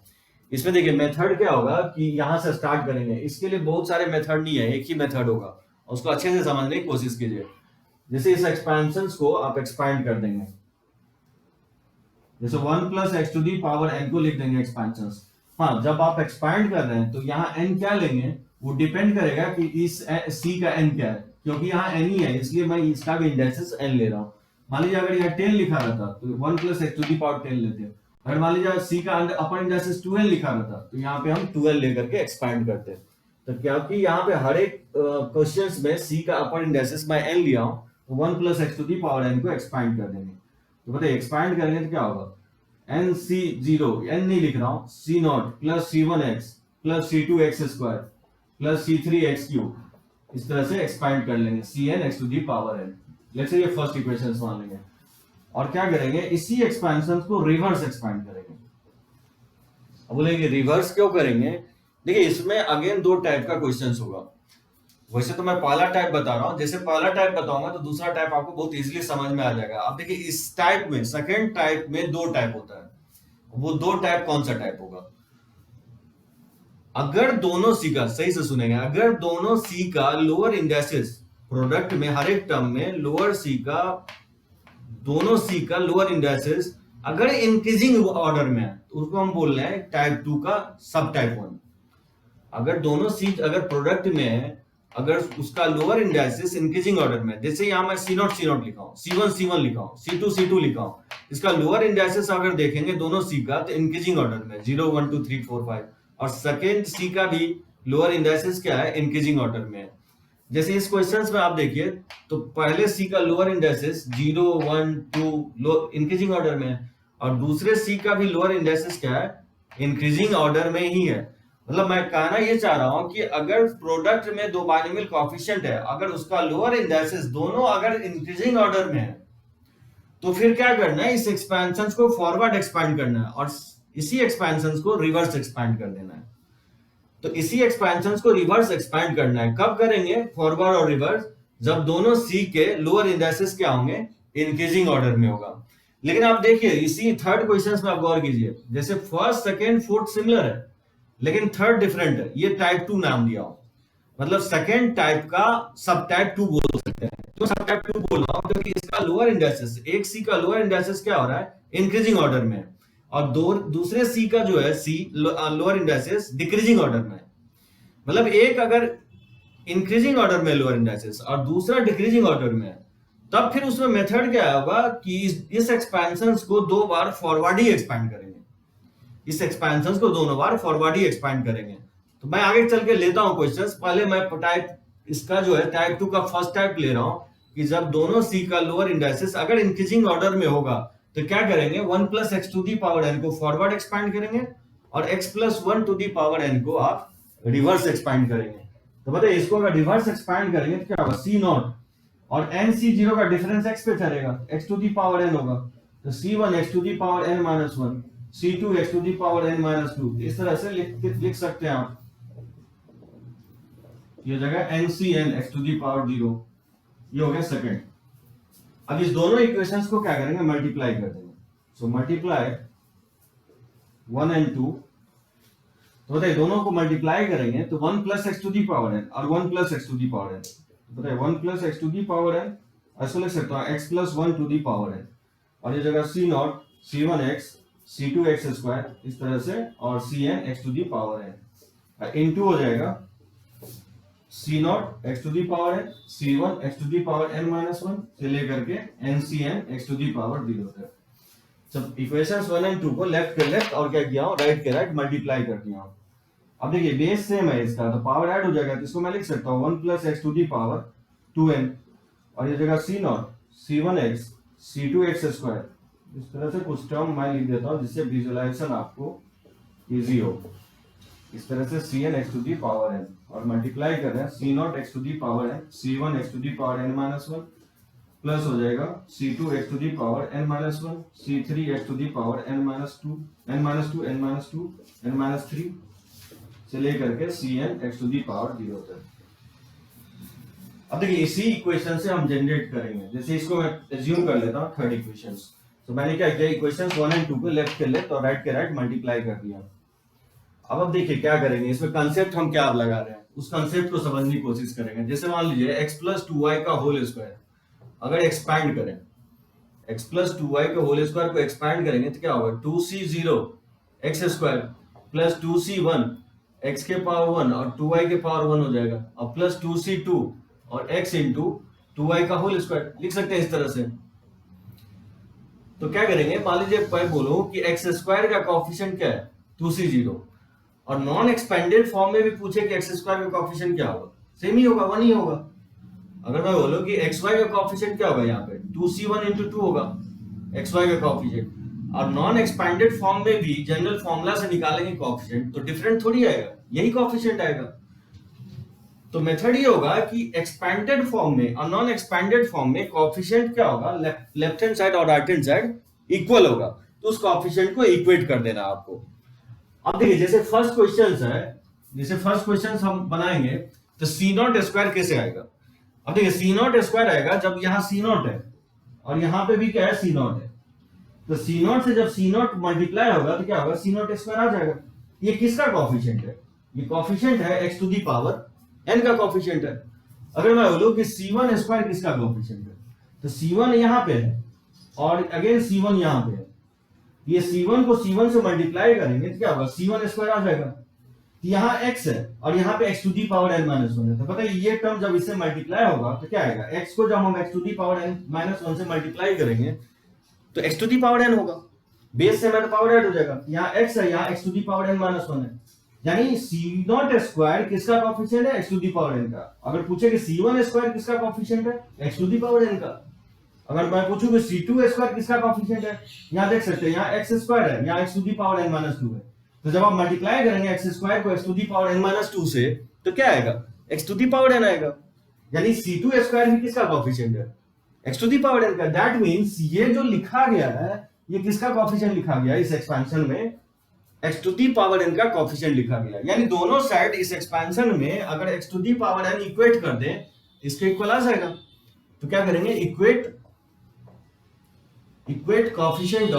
इसमें देखिए मेथड क्या होगा कि यहाँ से स्टार्ट करेंगे। इसके लिए बहुत सारे मेथड नहीं है, एक ही मेथड होगा, उसको अच्छे से समझने की कोशिश कीजिए। जैसे इस एक्सपेंशन को आप एक्सपैंड कर देंगे, जैसे 1 + x to the power n को लिख देंगे एक्सपेंशन। हाँ, जब आप एक्सपैंड कर रहे हैं तो यहाँ n क्या लेंगे वो डिपेंड करेगा कि इस c का n क्या है, क्योंकि यहाँ n ही है इसलिए मैं इसका भी इंडेक्सेस n ले रहा हूँ। मान लीजिए अगर यहाँ 10 लिखा रहता तो 1 + x टू दी पावर 10 लेते। अगर मान लीजिए c का अपर इंडेक्सेस 12 लिखा रहता तो यहाँ पे हम 12 लेकर के एक्सपैंड करते। तो क्योंकि यहाँ पे हर एक क्वेश्चन में c का अपर इंडेक्सेस मैं n लिया हूँ तो 1 + x to the power n को एक्सपैंड कर देंगे। तो बताइए एक्सपैंड करेंगे तो क्या होगा, nc0 n नहीं लिख रहा हूं, c0 + c1x + c2x² + c3x³, इस तरह से एक्सपैंड कर लेंगे cn x to the power n। Let's say ये फर्स्ट इक्वेशन मान लेंगे और क्या करेंगे, इसी एक्सपेंशन को रिवर्स एक्सपैंड करेंगे। अब बोलेंगे रिवर्स क्यों करेंगे, देखिए इसमें अगेन 2 टाइप का क्वेश्चन होगा। वैसे तो मैं पहला टाइप बता रहा हूँ, जैसे पहला टाइप बताऊंगा तो दूसरा टाइप आपको बहुत इजीली समझ में आ जाएगा। अब देखिए इस टाइप में, सेकेंड टाइप में दो टाइप होता है। वो दो टाइप कौन सा टाइप होगा? अगर दोनों सी का, सही से सुनेंगे, अगर दोनों सी का लोअर इंडेक्सेस प्रोडक्ट में, हर एक टर्म में लोअर सी का, दोनों सी का लोअर इंडेक्सेस अगर इंक्रीजिंग ऑर्डर में है तो उसको हम बोल रहे हैं टाइप 2 का सब टाइप 1। अगर दोनों सी अगर प्रोडक्ट में है, अगर उसका लोअर इंडेक्सेस इंक्रीजिंग ऑर्डर में, जैसे यहां मैं सी नॉट लिखा हूं, C1 लिखा हूं, C2 लिखा हूं, इसका लोअर इंडेक्सेस अगर देखेंगे दोनों सी का तो इंक्रीजिंग ऑर्डर में 0 1 2 3 4 5, और सेकेंड सी का भी लोअर इंडेक्सेस क्या है, इंक्रीजिंग ऑर्डर में है। जैसे इस क्वेश्चंस में आप देखिए तो पहले सी का लोअर इंडेक्सेस 0 1 2 लो इंक्रीजिंग ऑर्डर में है, और दूसरे सी का भी लोअर इंडेक्सेस क्या है, इंक्रीजिंग ऑर्डर में ही है। मतलब मैं कहना ये चाह रहा हूं कि अगर प्रोडक्ट में दो बाइनोमियल कोएफिशिएंट है, अगर उसका लोअर इंडेक्सेस दोनों अगर इंक्रीजिंग ऑर्डर में है, तो फिर क्या करना है, इस एक्सपेंशन को फॉरवर्ड एक्सपैंड करना है और इसी एक्सपेंशन को रिवर्स एक्सपैंड कर देना है। तो इसी एक्सपेंशन को रिवर्स एक्सपैंड करना है। कब करेंगे फॉरवर्ड और रिवर्स? जब दोनों सी के लोअर इंडेक्सेस क्या होंगे, इंक्रीजिंग ऑर्डर में होगा। लेकिन आप देखिए इसी थर्ड क्वेश्चन में आप गौर कीजिए, जैसे फर्स्ट सेकेंड फोर्थ सिमिलर है लेकिन थर्ड डिफरेंट है, ये टाइप 2 नाम दिया हो, मतलब सेकेंड टाइप का सब टाइप 2 बोल सकते हैं। तो सब टाइप 2 बोल रहा हूं क्योंकि इसका लोअर इंडेक्सेस, एक सी का लोअर इंडेक्सेस क्या हो रहा है, इंक्रीजिंग ऑर्डर में, और दूसरे सी का जो है सी लोअर इंडेक्सेस डिक्रीजिंग ऑर्डर में। मतलब एक अगर इंक्रीजिंग ऑर्डर में लोअर इंडेक्सेस और दूसरा डिक्रीजिंग ऑर्डर में, तब फिर उसमें मेथड क्या होगा कि इस एक्सपेंशन को दो बार फॉरवर्ड ही एक्सपैंड करेंगे, इस एक्सपेंशन को दोनों बार फॉरवर्ड ही एक्सपैंड करेंगे। तो मैं आगे चल के लेता हूं क्वेश्चंस, पहले मैं टाइप इसका जो है टाइप 2 का फर्स्ट टाइप ले रहा हूं कि जब दोनों सी का लोअर इंडेक्सेस अगर इंक्रीजिंग ऑर्डर में होगा तो क्या करेंगे, 1 plus x to the power n को फॉरवर्ड एक्सपैंड करेंगे और x plus 1 to the power n को आप रिवर्स एक्सपैंड करेंगे। तो बताइए इसको अगर रिवर्स एक्सपैंड करेंगे तो क्या होगा, सी नॉट और एन सी जीरो का डिफरेंस x पे ठहरेगा, x to the power n होगा, तो C1 x to the power n minus 1, C2 x to the power n minus 2। इस तरह से लिख सकते हैं आप, ये जगह NCN x to the power 0, ये हो गया सेकंड। अब इस दोनों इक्वेशंस को क्या करेंगे, मल्टीप्लाई कर देंगे। सो मल्टीप्लाई 1 एंड 2, तो बताइए दोनों को मल्टीप्लाई करेंगे तो 1 plus x to the power n और 1 plus x to the power n, तो बताइए 1 plus x to the power n, ऐसा लिख सकता हूं x plus 1 to the power n, और ये जगह C not C1x C2x square इस तरह से, और Cn x to the power n into हो जाएगा C not x to the power n C1 x to the power n minus 1 से लेकर के NCn x to the power 0 तक। जब इक्वेशंस 1 एंड 2 को लेफ्ट के लेफ्ट और क्या किया हूं, राइट के राइट मल्टीप्लाई कर दिया हूं। अब देखिए बेस सेम है इसका, तो पावर ऐड हो जाएगा, तो इसको मैं लिख सकता हूं 1 plus x to the power 2n, और ये जगह C not C1x C2x square, इस तरह से कुछ टर्म मैं लिख देता हूं जिससे विजुअलाइजेशन आपको इजी हो। इस तरह से Cn x to the power n और मल्टीप्लाई कर रहे हैं C not x to the power n C1 x to the power n minus 1 plus हो जाएगा C2 x to the power n minus 1 C3 x to the power n minus 2 n minus 2 n minus 2 n minus 3 से लेकर के Cn x to the power 0 तक। अब देखिए इसी इक्वेशन से हम जनरेट करेंगे, जैसे इसको मैं एज्यूम कर लेता हूं थर्ड इक्वेशन। तो मैंने क्या किया, इक्वेशंस 1 एंड 2 को लेफ्ट के लेफ्ट और राइट के राइट मल्टीप्लाई कर दिया। अब देखिए क्या करेंगे, इसमें कंसेप्ट हम क्या लगा रहे हैं उस कंसेप्ट को समझने की कोशिश करेंगे। जैसे मान लीजिए x प्लस 2y का होल स्क्वायर अगर एक्सपैंड करें, x प्लस 2y के होल स्क्वायर को एक्सपैंड करेंगे तो क्या होगा, 2c0 x square plus 2c1 x के पावर 1 और 2y के पावर 1 हो जाएगा, और प्लस 2c2 और x इंटू 2y का होल स्क्वायर लिख सकते हैं इस तरह से। तो क्या करेंगे, मान लीजिए मैं बोलूं कि x स्क्वायर का कोएफिशिएंट क्या है, 2c0, और नॉन एक्सपेंडेड फॉर्म में भी पूछे कि x स्क्वायर का कोएफिशिएंट क्या होगा, सेम ही होगा, 1 ही होगा। अगर मैं बोलूं कि xy का कोएफिशिएंट क्या होगा, यहाँ पे 2c1 into 2 होगा xy का कोएफिशिएंट, और नॉन एक्सपेंडेड फॉर्म में भी जनरल फॉर्मूला से निकालेंगे कोएफिशिएंट तो डिफरेंट थोड़ी आएगा, यही कोएफिशिएंट आएगा। तो मेथड ये होगा कि एक्सपेंडेड फॉर्म में और नॉन एक्सपेंडेड फॉर्म में कोएफिशिएंट क्या होगा, लेफ्ट हैंड साइड और राइट हैंड साइड इक्वल होगा, तो उस कोएफिशिएंट को इक्वेट कर देना आपको। अब देखिए जैसे फर्स्ट क्वेश्चन है, जैसे फर्स्ट क्वेश्चन हम बनाएंगे तो सी नॉट स्क्वायर कैसे आएगा? अब देखिए सी नॉट स्क्वायर आएगा जब यहाँ सी नॉट है और यहाँ पे भी क्या है, सी नॉट है। तो सी नॉट से जब सी नॉट मल्टीप्लाई होगा तो क्या होगा, सी नॉट स्क्वायर आ जाएगा। ये किसका कॉफिशिएंट है? ये कॉफिशिएंट है x to the power n का कॉफिशिएंट है। अगर मैं बोलूं कि सी वन स्क्वायर किसका कॉफिशिएंट है, तो सी वन यहाँ पे है और अगेन सी वन यहाँ पे है। ये C1 को C1 से मल्टीप्लाई करेंगे तो क्या होगा, C1 स्क्वायर आ जाएगा। यहाँ x है और यहाँ पे x to the power n minus one है। तो पता है ये टर्म जब इससे मल्टीप्लाई होगा तो क्या आएगा, x को जब हम x to the power n minus one से मल्टीप्लाई करेंगे तो x to the power n होगा, बेस से मेरा पावर ऐड हो जाएगा। यहाँ x है, यहाँ x to the power n minus one है, यानी सी नॉट स्क्वायर किसका कॉफिशिएंट है, x to the power n का। अगर पूछे कि C1 स्क्वायर किसका कॉफिशिएंट है, x to the power n का। अगर मैं पूछूं कि C2 स्क्वायर किसका कॉफिशिएंट है, यहाँ देख सकते हैं यहाँ x स्क्वायर है, यहाँ x to the power n minus two है। तो जब आप मल्टीप्लाई करेंगे x स्क्वायर को x to the power n minus two से तो क्या आएगा, x to the power n आएगा। यानी C2 स्क्वायर भी किसका कॉफिशिएंट है, x to the power n का। दैट मींस ये जो लिखा गया है ये किसका कॉफिशिएंट लिखा गया इस एक्सपेंशन में, x to the power n का कॉफिशिएंट लिखा गया। यानी दोनों साइड इस एक्सपेंशन में अगर x to the power n equate कर दें इसके इक्वल आ जाएगा। तो क्या करेंगे, equate coefficient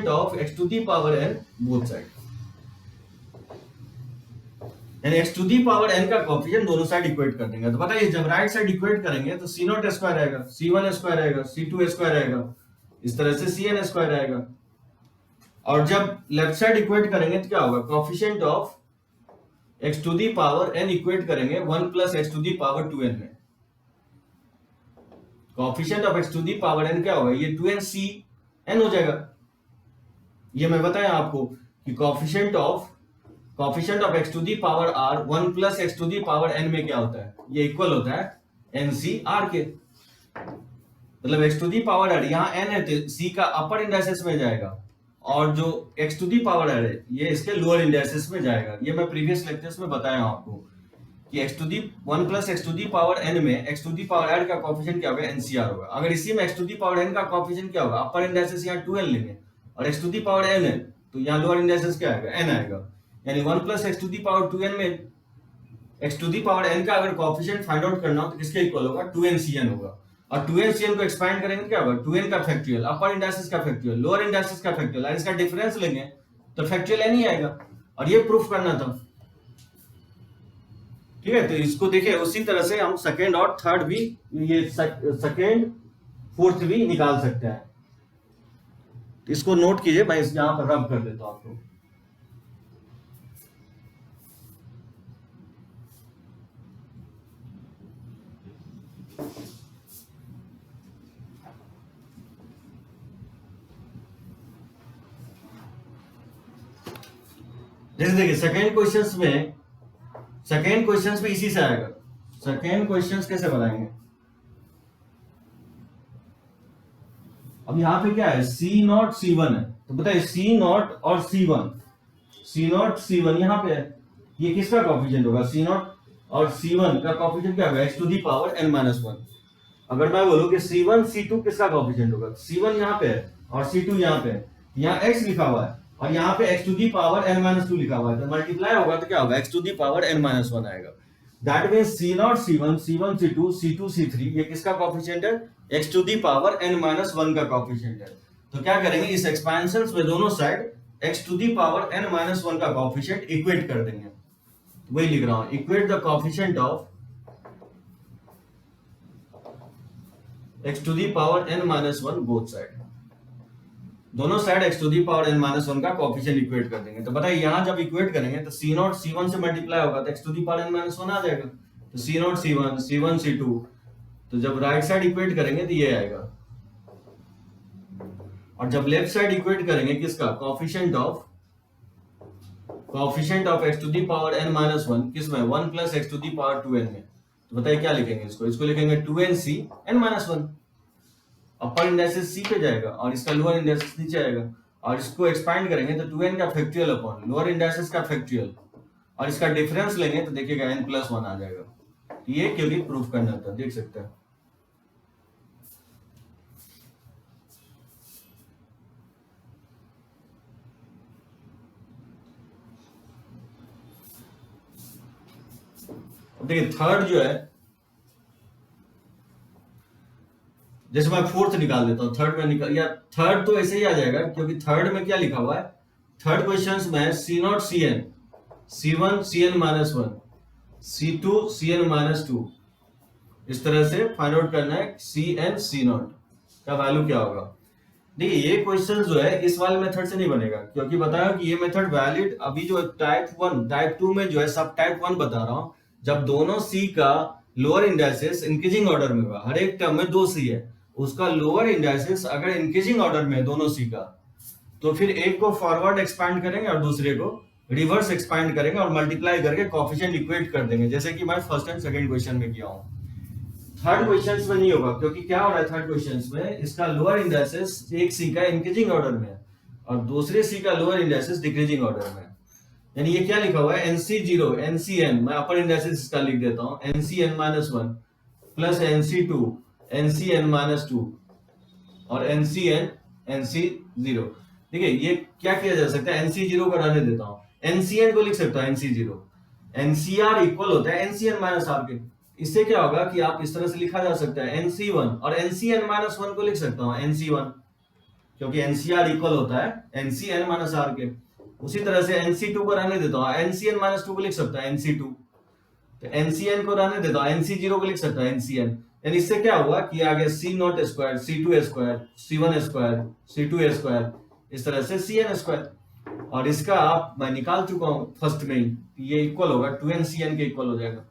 of x to the power n both side। यानी x to the power n का coefficient दोनों साइड इक्वेट कर देंगे। तो बताइए जब राइट साइड इक्वेट करेंगे तो c नॉट स्क्वायर आएगा, c1 स्क्वायर आएगा, c2 स्क्वायर आएगा, इस तरह से cn स्क्वायर आएगा। और जब लेफ्ट साइड इक्वेट करेंगे तो क्या होगा, coefficient of x to the power n equate करेंगे 1 plus x to the power 2n में। Coefficient of x to the power n क्या होगा, ये 2n c n हो जाएगा। ये मैं बताया आपको कि coefficient of x to the power r 1 plus x to the power n में क्या होता है, ये इक्वल होता है NCR के। मतलब x to the power r यहाँ n है तो c का अपर इंडाइसेस में जाएगा और जो x to the power r है ये इसके लोअर इंडाइसेस में जाएगा। ये मैं प्रीवियस लेक्चर्स में बताया हूं आपको कि x to the 1 plus x to the power n में x to the power r का कॉफिशिएंट क्या होगा, NCR होगा। अगर इसी में x to the power n का कॉफिशिएंट क्या होगा, अपर इंडाइसेस यहाँ 2n लेंगे और x to the power n है तो यहाँ लोअर इंडाइसेस क्या आएगा, n आएगा। यानी 1 plus x to the power 2n में x to the power n का अगर कॉफिशिएंट फाइंड आउट करना हो तो किसके इक्वल होगा, 2ncn होगा। और 2ncn को एक्सपैंड करेंगे क्या होगा, 2n का फैक्टोरियल, अपर इंडाइसेस का फैक्टोरियल, लोअर इंडाइसेस का फैक्टोरियल, और इसका डिफरेंस लेंगे तो फैक्टोरियल n ही आएगा। और ये प्रूफ करना था, ठीक है। तो इसको देखिए उसी तरह से हम सेकेंड और थर्ड भी, ये सेकेंड फोर्थ भी निकाल सकते हैं। तो इसको नोट कीजिए, मैं इस यहां पर रब कर देता हूं आपको। जैसे देखिए सेकेंड क्वेश्चंस में इसी से आएगा। सेकेंड क्वेश्चंस कैसे बनाएंगे, अब यहाँ पे क्या है, सी नॉट सी वन है तो बताइए सी नॉट और सी वन यहाँ पे है, ये किसका कॉफिशिएंट होगा, सी नॉट और सी वन का कॉफिशिएंट क्या होगा, x to the power n minus one. अगर मैं बोलूं कि सी वन सी टू किसका कॉफिशिएंट होगा, सी वन यहाँ पे है और सी टू यहाँ पे है, यहाँ x लिखा हुआ है और यहाँ पे x to the power n minus two लिखा हुआ है, तो मल्टीप्लाई होगा तो क्या होगा, x to the power n minus one आएगा। That means C naught C one C two C three ये किसका कॉफिशिएंट है, x to the power n minus one का कॉफिशिएंट है। तो क्या करेंगे, इस एक्सपेंशन में दोनों side x to the power n minus one का कॉफिशिएंट इक्वेट कर देंगे। वही लिख रहा हूं, equate the coefficient of x to the power n minus one both side. दोनों side x to the power n minus one का कॉफिशिएंट इक्वेट कर देंगे। तो बताइए यहां जब इक्वेट करेंगे तो c नॉट c1 से मल्टीप्लाई होगा तो x to the power n minus one आ जाएगा। तो c नॉट c1 c2, तो जब राइट साइड इक्वेट करेंगे तो ये आएगा। और जब लेफ्ट साइड इक्वेट करेंगे किसका, coefficient of x to the power n minus one किसमें, 1 plus x to the power 2n में। तो बताइए क्या लिखेंगे इसको लिखेंगे 2nc n माइनस वन। अपर इंडेक्स c पे जाएगा और इसका लोअर इंडेक्स नीचे आएगा और इसको एक्सपैंड करेंगे तो 2n का फैक्टोरियल अपॉन लोअर इंडेक्स का फैक्टोरियल और इसका डिफरेंस लेंगे तो देखिएगा n प्लस वन आ जाएगा। ये क्योंकि प्रूफ करना था, देख सकते हैं। देखिए थर्ड जो है, जैसे मैं फोर्थ निकाल देता हूँ, थर्ड में निकाल, या थर्ड तो ऐसे ही आ जाएगा क्योंकि थर्ड में क्या लिखा हुआ है, थर्ड क्वेश्चन में C naught C N, C1 CN minus one, C2 CN minus two, इस तरह से फाइंड आउट करना है CN C नॉट का वैल्यू क्या होगा। देखिए ये क्वेश्चन जो है इस वाले मेथड से नहीं बनेगा, क्योंकि बताया कि ये मेथड वैलिड, अभी जो टाइप 1 टाइप 2 में जो है सब टाइप 1 बता रहा हूं, जब दोनों सी का लोअर इंडाइसेस इंक्रीजिंग ऑर्डर में होगा, हर एक टर्म में 2 सी है, उसका लोअर इंडाइसेस अगर इंक्रीजिंग ऑर्डर में है दोनों सी का, तो फिर एक को फॉरवर्ड एक्सपैंड करेंगे और दूसरे को रिवर्स एक्सपैंड करेंगे और मल्टीप्लाई करके कोएफिशिएंट इक्वेट कर देंगे, जैसे कि मैं फर्स्ट एंड सेकंड क्वेश्चन में किया हूं। थर्ड क्वेश्चन में नहीं होगा, क्योंकि क्या हो रहा है थर्ड क्वेश्चन में, इसका लोअर इंडाइसेस एक सी का इंक्रीजिंग ऑर्डर में है और दूसरे सी का लोअर इंडाइसेस डिक्रीजिंग ऑर्डर में है। यानी ये क्या लिखा हुआ है, NC0 NCN, मैं अपर इंडाइसेस इसका लिख देता हूं, NCN-1 प्लस NC2 NCN-2 और NCN NC0। देखिए ये क्या किया जा सकता है, NC0 को रहने देता हूं, NCN को लिख सकता हूं NC0, NCR इक्वल होता है NCN-R के। इससे क्या होगा कि आप इस तरह से लिखा जा सकता है NC1, और NCN-1 को लिख सकता हूं NC1, क्योंकि NCR इक्वल होता है NCN-R के। उसी तरह से NC2 को रहने देता हूं, NCN-2 को लिख सकता है NC2, तो NCN को रहने देता हूं, NC0 को लिख सकता है NCN। यानी इससे क्या हुआ कि आगे C0 square, C2 square, C1 square, C2 square, इस तरह से CN स्क्वायर, और इसका आप मैं निकाल चुका हूं फर्स्ट में ही, ये इक्वल होगा 2NCN के इक्वल हो जाएगा।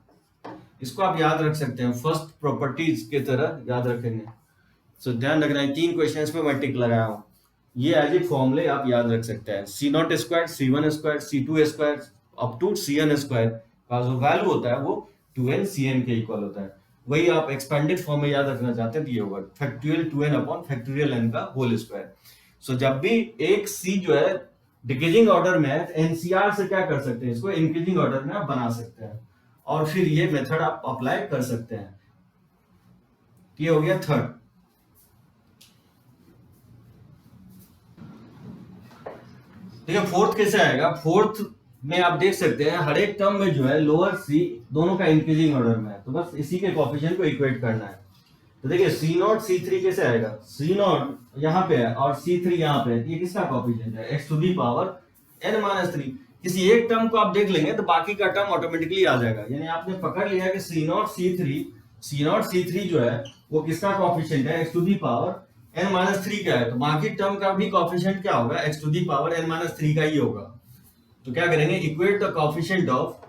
इसको आप याद रख सकते हैं, फर्स्ट प्रॉपर्टीज की तरह याद रखेंगे। सो ध्यान रखना है, 3 क्वेश्चंस पे मैं टिक लगाया हूं, ये एज ए फॉर्मूले आप याद रख सकते हैं। C0 square, C1 square, C2 square up to CN square का जो वैल्यू होता है वो 2NCN के इक्वल होता है। वही आप एक्सपेंडेड फॉर्म में याद रखना चाहते हैं तो ये होगा factorial 2n upon factorial n का होल स्क्वायर। सो जब भी एक C जो है डिक्रीजिंग ऑर्डर में है, NCR से क्या कर सकते हैं, इसको इंक्रीजिंग ऑर्डर में आप बना सकते हैं और फिर ये मेथड आप अप्लाई कर सकते हैं। ये हो गया थर्ड। देखिए फोर्थ कैसे आएगा, फोर्थ में आप देख सकते हैं हर एक टर्म में जो है लोअर सी दोनों का इंक्रीजिंग ऑर्डर में है, तो बस इसी के कोएफिशिएंट को इक्वेट करना है। तो देखिए C0 C3 कैसे आएगा, C0 यहाँ पे है और C3 यहाँ पे है, ये किसका कोएफिशिएंट है, x to the power n-3। किसी एक टर्म को आप देख लेंगे तो बाकी का टर्म ऑटोमेटिकली आ जाएगा, यानी आपने पकड़ लिया कि C0 C3 जो है वो किसका कोएफिशिएंट है, x to the power n-3 का है, तो बाकी टर्म का भी कोएफिशिएंट क्या होगा, x to the power n-3 का ही होगा। तो क्या करेंगे, equate the coefficient of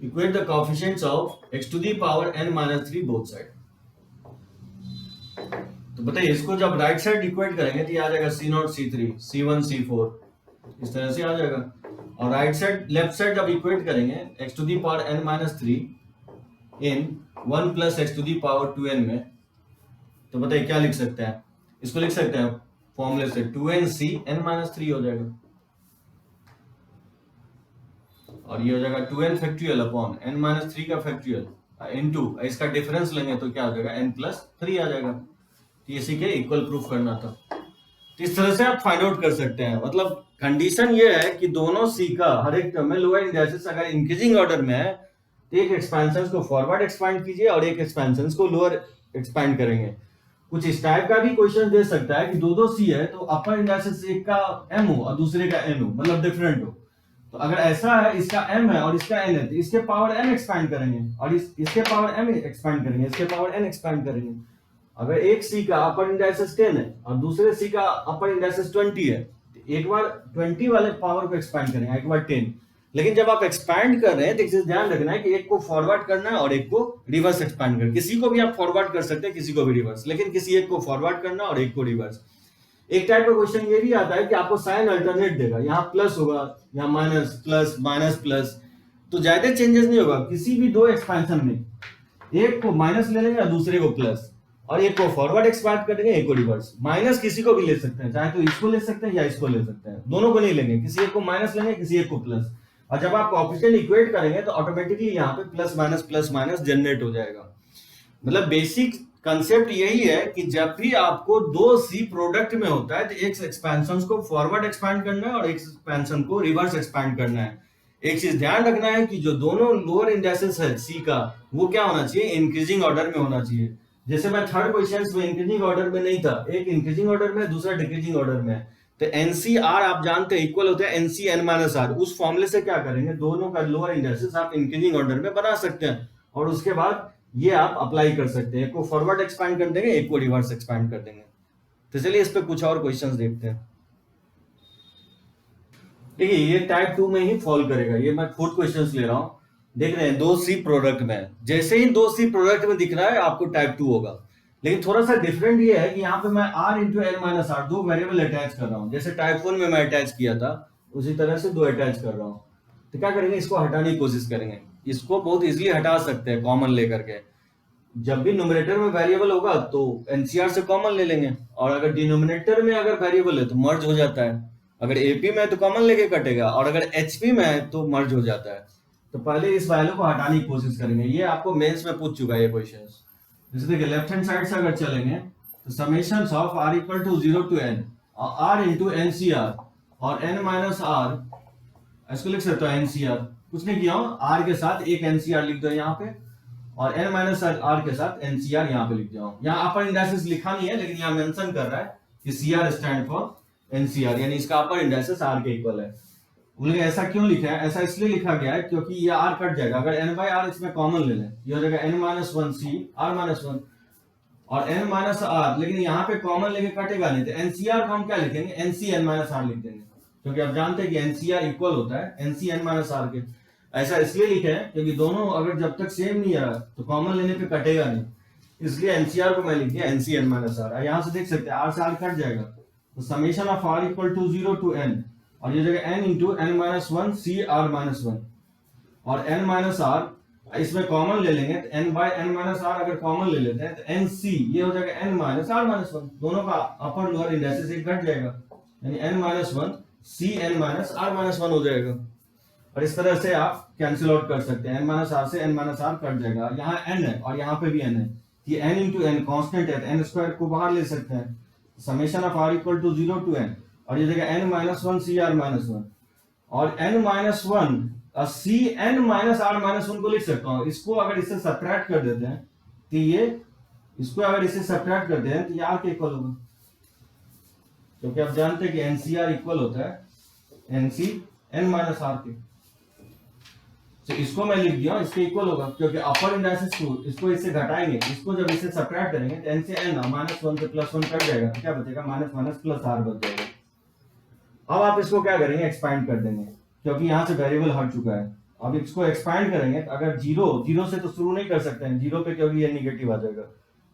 equate the coefficients of x to the power n-3 both side। तो बताइए इसको जब राइट साइड इक्वेट करेंगे तो ये आ जाएगा C0 C3 C1 C4, इस तरह से आ जाएगा, और राइट साइड लेफ्ट साइड जब इक्वेट करेंगे x to the power n-3 in 1 plus x to the power 2n में, तो बताइए क्या लिख सकते हैं, इसको लिख सकते हैं फॉर्मूले से 2nc n-3 हो जाएगा, और ये हो जाएगा 2n फैक्टोरियल अपॉन n-3 का फैक्टोरियल इनटू इसका डिफरेंस लेंगे तो क्या हो जाएगा n+3 आ जाएगा। तो इसी के इक्वल प्रूफ करना था, तो इस तरह से आप फाइंड आउट कर सकते हैं। मतलब कंडीशन ये है कि दोनों सी का हर एक टर्म में लोअर इंडाइसेस अगर इंक्रीजिंग ऑर्डर में है तो एक एक्सपेंशन को फॉरवर्ड एक्सपैंड कीजिए और एक एक्सपेंशन को लोअर एक्सपैंड करेंगे। कुछ इस टाइप का भी क्वेश्चन दे सकता है कि दो सी है तो अपर इंडाइसेस एक का m हो और दूसरे का n हो, मतलब डिफरेंट हो। तो अगर ऐसा है इसका m है और इसका n है तो इसके पावर n एक्सपैंड करेंगे और इसके पावर m एक्सपैंड करेंगे, इसके पावर n एक्सपैंड करेंगे। अगर एक सी का अपर इंडाइसेस 10 है और दूसरे सी का अपर इंडाइसेस 20 है तो एक बार 20 वाले पावर को एक्सपैंड करेंगे, एक बार 10। लेकिन जब आप एक्सपैंड कर रहे हैं तो एक चीज ध्यान रखना है कि एक को फॉरवर्ड करना है और एक को रिवर्स एक्सपैंड करना। किसी को भी आप फॉरवर्ड कर सकते हैं, किसी को भी रिवर्स, लेकिन किसी एक को फॉरवर्ड करना और एक को रिवर्स। एक टाइप का क्वेश्चन ये भी आता है कि आपको साइन अल्टरनेट देगा, यहाँ प्लस होगा, यहाँ माइनस प्लस माइनस प्लस, तो ज्यादा चेंजेस नहीं होगा। किसी भी दो एक्सपेंशन में एक को माइनस ले लेंगे और दूसरे को प्लस, और एक को फॉरवर्ड एक्सपैंड करेंगे, एक को रिवर्स। माइनस किसी को भी ले सकते हैं, चाहे तो इसको ले सकते हैं या इसको ले सकते हैं, दोनों को नहीं लेंगे, किसी एक को माइनस लेंगे, किसी एक को प्लस। और जब आप कोएफिशिएंट इक्वेट करेंगे तो ऑटोमेटिकली यहाँ पे प्लस माइनस जनरेट हो जाएगा। मतलब बेसिक कंसेप्ट यही है कि जब भी आपको दो सी प्रोडक्ट में होता है तो एक एक्सपेंशन को फॉरवर्ड एक्सपैंड करना है और एक एक्सपेंशन को रिवर्स एक्सपैंड करना है। एक चीज ध्यान रखना है कि जो दोनों लोअर इंडेक्सेस है सी का, वो क्या होना चाहिए, इंक्रीजिंग ऑर्डर में होना चाहिए। जैसे मैं थर्ड क्वेश्चन में इंक्रीजिंग ऑर्डर में नहीं था, एक इंक्रीजिंग ऑर्डर में, दूसरा डिक्रीजिंग ऑर्डर में है। तो एनसीआर आप जानते हैं इक्वल होता है एनसी एन माइनस आर। उस फॉर्मूले से क्या करेंगे, दोनों का लोअर इंडेक्सेस आप इंक्रीजिंग ऑर्डर में बना सकते हैं, और उसके बाद ये आप अप्लाई कर सकते हैं। एक को फॉरवर्ड एक्सपैंड कर देंगे, एक को रिवर्स एक्सपैंड कर देंगे। तो चलिए इस पे कुछ और क्वेश्चंस देखते हैं। देखिए ये टाइप 2 में ही फॉल करेगा, ये मैं खुद क्वेश्चंस ले रहा हूँ। देख रहे हैं 2C प्रोडक्ट में, जैसे ही 2C प्रोडक्ट में दिख रहा है आपको टाइप 2 होगा। लेकिन थोड़ा सा डिफरेंट ये है कि यहाँ पे मैं r into n minus r दो वेरिएबल अटैच कर रहा हूँ। जैसे टाइप 1 में मैं अटैच किया था उसी तरह से दो अटैच कर रहा हूँ। तो क्या करेंगे, इसको हटाने की कोशिश करेंगे। इसको बहुत इजीली हटा सकते हैं कॉमन लेकर के। जब भी न्यूमरेटर में वेरिएबल होगा तो एनसीआर से कॉमन ले लेंगे, और अगर डिनोमिनेटर में अगर वेरिएबल है तो मर्ज हो जाता है। अगर एपी में है तो कॉमन लेके कटेगा, और अगर एचपी में है तो मर्ज हो जाता है। तो पहले इस वैल्यू को हटाने की कोशिश करेंगे। ये आपको मेंस में पूछ चुका है ये क्वेश्चन। जैसे देखिए लेफ्ट हैंड साइड से अगर चलेंगे तो summation of r equal to 0 to n r into NCR और एन माइनस आर, इसको लिख सकते हो एनसीआर। कुछ नहीं किया हूं, आर के साथ एक एनसीआर लिख दो यहाँ पे, और एन माइनस आर के साथ एनसीआर यहाँ पे लिख जाओ। यहाँ अपर इंडेक्सेस लिखा नहीं है, लेकिन यहाँ मेंशन कर रहा है कि सीआर स्टैंड फॉर एनसीआर, यानी इसका अपर इंडेक्सेस आर के इक्वल है। बोले ऐसा क्यों लिखा है, ऐसा इसलिए लिखा गया है क्योंकि ये आर कट जाएगा। अगर एन बाई आर इसमें कॉमन ले लें, ये हो जाएगा n minus one C r minus one और एन माइनस आर, लेकिन यहाँ पे कॉमन लेके कटेगा नहीं, तो एनसीआर को हम क्या लिखेंगे, एनसी एन माइनस आर लिख देंगे, क्योंकि आप जानते हैं कि एनसीआर इक्वल होता है एनसी एन माइनस आर के। ऐसा इसलिए लिखे हैं क्योंकि दोनों अगर जब तक सेम नहीं आ तो कॉमन लेने पे कटेगा नहीं, इसलिए एनसीआर को मैं लिख दिया एनसी एन माइनस आर। यहाँ से देख सकते हैं आर से आर कट जाएगा, तो summation of r equal to 0 to n, और ये जगह n into n minus one C r minus one, और n माइनस आर इसमें कॉमन ले लेंगे तो n by n minus r अगर कॉमन ले लेते हैं तो n c ये हो जाएगा n minus r minus one, दोनों का अपर लोअर इंडेक्सेस एक घट जाएगा, यानी n minus one C n minus r minus one हो जाएगा। और इस तरह से आप कैंसिल आउट कर सकते हैं, n माइनस आर से n माइनस आर कट जाएगा। यहाँ n है और यहाँ पे भी n है, ये n इंटू एन कॉन्स्टेंट है, n स्क्वायर को बाहर ले सकते हैं। Summation of r equal to 0 to n, और ये जगह n minus one C r minus one, और n minus one C n minus r minus one को लिख सकता हूँ। इसको अगर इससे सब्ट्रैक्ट कर देते हैं तो ये, इसको अगर इससे सब्ट्रैक्ट करते हैं तो ये आर के इक्वल होगा, क्योंकि आप जानते हैं कि एनसीआर इक्वल होता है एनसी एन माइनस आर के। तो इसको मैं लिख दिया, इसके इक्वल होगा, क्योंकि अपर इंडेक्सेस को इसको इससे घटाएंगे, इसको जब इससे सब्ट्रैक्ट करेंगे तो एन से एन माइनस वन से प्लस वन कट जाएगा, क्या बचेगा, माइनस माइनस प्लस आर बच जाएगा। अब आप इसको क्या करेंगे, एक्सपैंड कर देंगे, क्योंकि यहाँ से वेरिएबल हट चुका है। अब इसको एक्सपैंड करेंगे तो अगर जीरो से तो शुरू नहीं कर सकते हैं, जीरो पे क्योंकि ये निगेटिव आ जाएगा,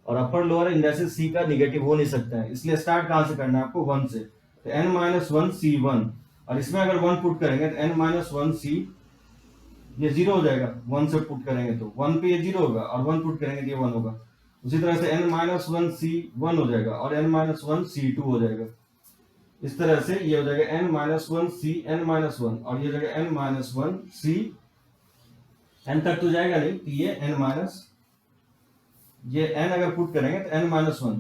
और अपर लोअर इंडेक्सेस सी का निगेटिव हो नहीं सकता है, इसलिए स्टार्ट कहाँ से करना है आपको, वन से। तो N minus one C one, और इसमें अगर वन पुट करेंगे तो एन माइनस वन सी, ये जीरो हो जाएगा, वन से पुट करेंगे तो वन पे ये जीरो होगा, और वन पुट करेंगे तो ये वन होगा। उसी तरह से n minus one C one हो जाएगा, और n minus one C two हो जाएगा। इस तरह से ये हो जाएगा n minus one C n minus one, और ये जगह n minus one C n तक तो जाएगा नहीं, तो ये n माइनस, ये n अगर पुट करेंगे तो n माइनस वन,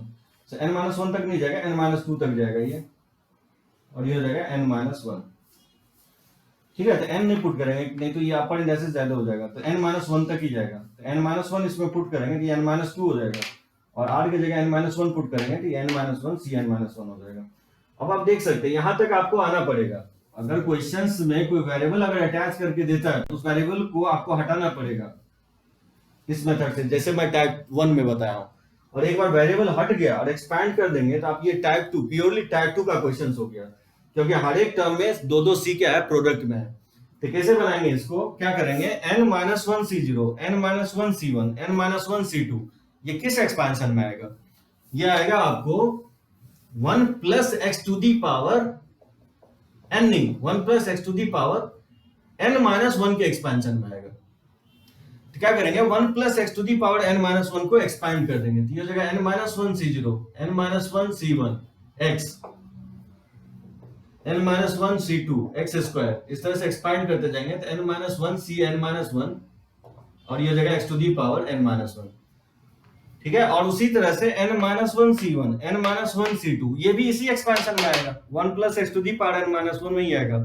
तो n माइनस वन तक नहीं जाएगा, n माइनस टू तक जाएगा ये, और ये हो जाएगा n माइनस वन। ठीक है, तो n नहीं पुट करेंगे, नहीं तो ये अपर इंडेक्सेस ज्यादा हो जाएगा, तो n माइनस वन तक ही जाएगा। तो n माइनस वन इसमें पुट करेंगे तो ये n माइनस टू हो जाएगा, और r की जगह n माइनस वन पुट करेंगे तो ये n minus one C n minus one हो जाएगा। अब आप देख सकते हैं यहां तक आपको आना पड़ेगा। अगर क्वेश्चंस में कोई वेरिएबल अगर अटैच करके देता है तो उस वेरिएबल को आपको हटाना पड़ेगा इस मेथड से, जैसे मैं टाइप 1 में बताया हूं। और एक बार वेरिएबल हट गया और एक्सपैंड कर देंगे तो आप ये टाइप 2 प्योरली टाइप 2 का क्वेश्चन हो गया, क्योंकि हर एक टर्म में दो दो सी क्या है, प्रोडक्ट में है। तो कैसे बनाएंगे इसको, क्या करेंगे, n minus one C zero, n minus one C one, n minus one C two, ये किस एक्सपेंशन में आएगा, ये आएगा आपको 1 plus x to the power n, नहीं 1 plus x to the power n minus one के एक्सपेंशन में आएगा। तो क्या करेंगे, 1 plus x to the power n minus one को एक्सपैंड कर देंगे, तो ये हो जाएगा n minus one C zero, n minus one C one x, n minus one C two x square, इस तरह से एक्सपैंड करते जाएंगे तो n minus one C n minus one, और ये हो जाएगा x to the power n minus one. ठीक है, और उसी तरह से n minus one C one, n minus one C two, ये भी इसी एक्सपेंशन में आएगा, 1 plus x to the power n minus one में ही आएगा।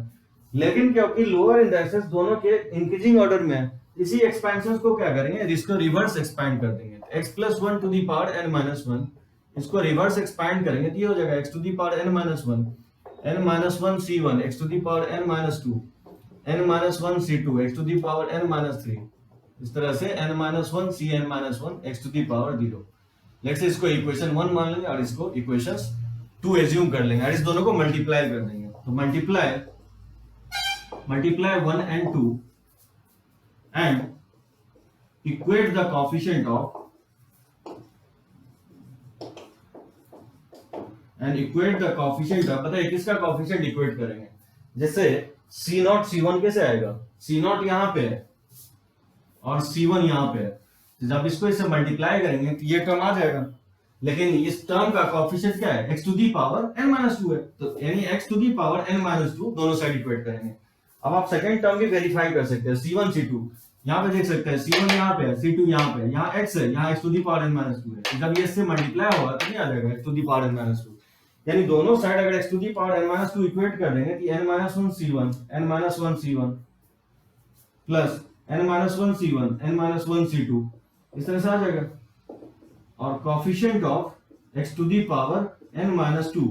लेकिन क्योंकि लोअर इंडेक्सेस दोनों के इंक्रीजिंग ऑर्डर में है, इसी एक्सपेंशन को क्या करेंगे, इसको रिवर्स एक्सपैंड कर देंगे। x plus one to the power n minus one, इसको रिवर्स एक्सपैंड करेंगे तो ये हो जाएगा x to the power n minus one, c1 x to the power n minus two, c2 x to the power n minus three, इस तरह से n minus one C n minus one x to the power zero. Let's say इसको इक्वेशन वन मान लेंगे और इसको इक्वेशन टू एज्यूम कर लेंगे और इस दोनों को मल्टीप्लाई कर देंगे। तो multiply one and two and equate the coefficient of पता है किसका coefficient equate करेंगे, जैसे C0 C1 कैसे आएगा, C0 यहाँ पे है और C1 यहाँ पे है, तो जब इसको इससे मल्टीप्लाई करेंगे तो ये टर्म आ जाएगा, लेकिन इस टर्म का कोएफिशिएंट क्या है, x to the power n minus two है, तो यानी x to the power n minus two दोनों साइड इक्वेट करेंगे। अब आप सेकंड टर्म भी वेरीफाई कर सकते हैं, C1 C2 यहाँ पे देख सकते हैं, C1 यहाँ पे है, C2 यहाँ पे है, यहाँ x है, यहाँ x to the power n minus two है, जब ये इससे मल्टीप्लाई होगा तो नहीं आ जाएगा x to the power n minus two, यानी दोनों साइड अगर x to the power n minus two equate कर देंगे तो n minus one C1 n minus one C1 plus n minus one C1 n minus one C2 इस तरह से आ जाएगा, और coefficient of x to the power n minus two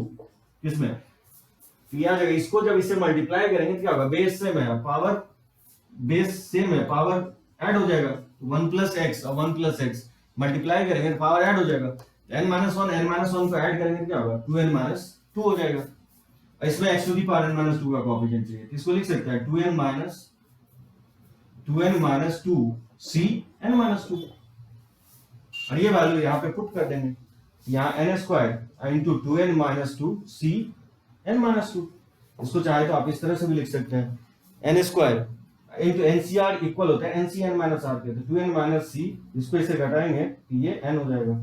किसमें, यहाँ जगह इसको जब इससे मल्टीप्लाई करेंगे तो क्या होगा, बेस सेम है, पावर बेस सेम है, पावर ऐड हो जाएगा, 1 प्लस एक्स और 1 प्लस एक्स मल्टीप्लाई करेंगे तो पावर ऐड हो जाएगा, n माइनस वन को ऐड करेंगे तो क्या होगा, 2n माइनस टू हो जाएगा। इसमें x to the power n minus two का कोएफिशिएंट चाहिए, इसको लिख सकते हैं 2n minus two c n minus two, और ये वैल्यू यहाँ पे पुट कर देंगे, यहाँ n square into 2n minus two c n minus to, इसको चाहे तो आप इस तरह से भी लिख सकते हैं, n square into NCR equal होता है एनसीएन माइनस आर के, तो 2n माइनस सी, इसको इसे घटाएंगे तो ये n हो जाएगा,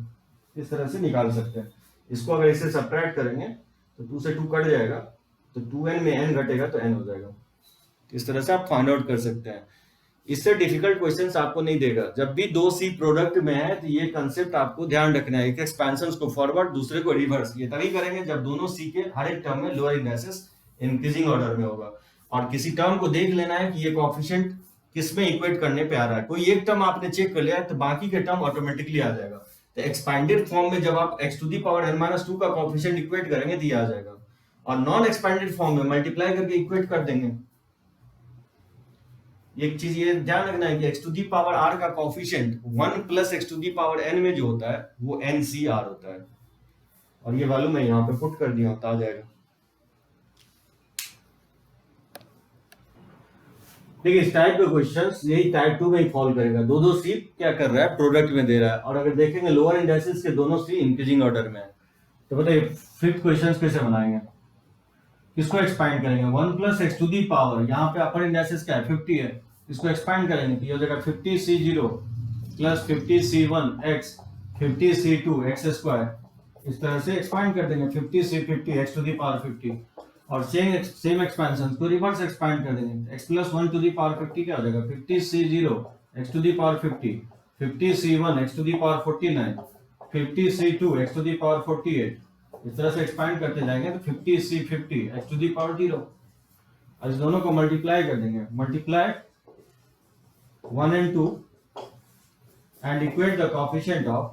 इस तरह से निकाल सकते हैं। इसको अगर इसे सब्ट्रैक्ट करेंगे तो 2 से 2 कट जाएगा, तो 2n में n घटेगा तो n हो जाएगा, इस तरह से आप फाइंड आउट कर सकते हैं। इससे डिफिकल्ट क्वेश्चंस आपको नहीं देगा, जब भी दो सी प्रोडक्ट में है तो ये कंसेप्ट आपको ध्यान रखना है, एक एक्सपेंशन को फॉरवर्ड दूसरे को रिवर्स, ये तभी करेंगे जब दोनों सी के हर एक टर्म में लोअर इंडेक्सेस इंक्रीजिंग ऑर्डर में होगा, और किसी टर्म को देख लेना है कि ये कोएफिशिएंट किसमें इक्वेट करने पे आ रहा है, कोई एक टर्म आपने चेक कर लिया तो बाकी के टर्म ऑटोमेटिकली आ जाएगा। तो एक्सपैंडेड फॉर्म में जब आप x to the power n minus two का कोएफिशिएंट इक्वेट करेंगे तो ये आ जाएगा, और नॉन एक्सपैंडेड फॉर्म में मल्टीप्लाई करके इक्वेट कर देंगे। एक चीज ये ध्यान रखना है कि x to the power r का coefficient 1 plus x to the power n में जो होता है वो ncr होता है, और ये वैल्यू मैं यहाँ पे पुट कर दिया हूं, आ जाएगा। देखिए इस टाइप के क्वेश्चंस यही टाइप 2 में ही फॉलो करेगा, दो सी क्या कर रहा है, प्रोडक्ट में दे रहा है, और अगर देखेंगे लोअर इंडेक्सेस के दोनों सी इंक्रीजिंग ऑर्डर में है, तो बताइए फिफ्थ क्वेश्चंस कैसे बनाएंगे, किसको एक्सपैंड करेंगे, 1 plus x to the power, यहाँ पे अपर इंडेक्सेस क्या है 50 है, इसको एक्सपैंड करेंगे तो ये हो जाएगा 50c0 plus 50c1 x 50c2 x square, इस तरह से एक्सपैंड कर देंगे 50c50 x to the power 50, और सेम एक्सपेंशन को रिवर्स एक्सपैंड कर देंगे, x plus 1 to the power 50 क्या हो जाएगा 50c0 x to the power 50, 50c1 x to the power 49, 50c2 x to the power 48, इस तरह से एक्सपैंड करते जाएंगे तो 50c50 x to the power 0, और इस दोनों को मल्टीप्लाई कर देंगे, multiply 1 and 2 and equate the coefficient of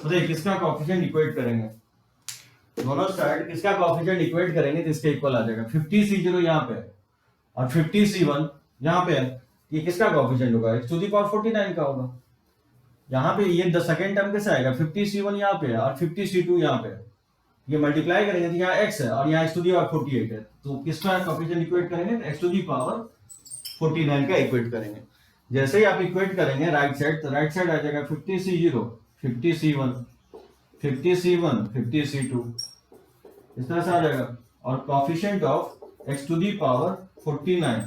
देखिए किसका कोएफिशिएंट इक्वेट करेंगे, दोनों साइड किसका कोएफिशिएंट इक्वेट करेंगे तो इसके इक्वल आ जाएगा, 50c0 यहाँ पे और 50c1 यहाँ पे है, ये किसका कोएफिशिएंट होगा x टू दी पावर 49 का होगा, यहाँ पे ये सेकंड टर्म कैसे आएगा 50c1 यहाँ पे है और 50c2 यहाँ पे है, ये मल्टीप्लाई करेंगे तो यहाँ x है और यहाँ x टू दी पावर 48 है, तो किसका कोएफिशिएंट इक्वेट करेंगे x टू दी पावर 49 का इक्वेट करेंगे। जैसे ही आप इक्वेट करेंगे राइट साइड, तो राइट साइड आ जाएगा 50c0 50c1 50c1 50c2, इस तरह से आ जाएगा, और coefficient of x to the power 49,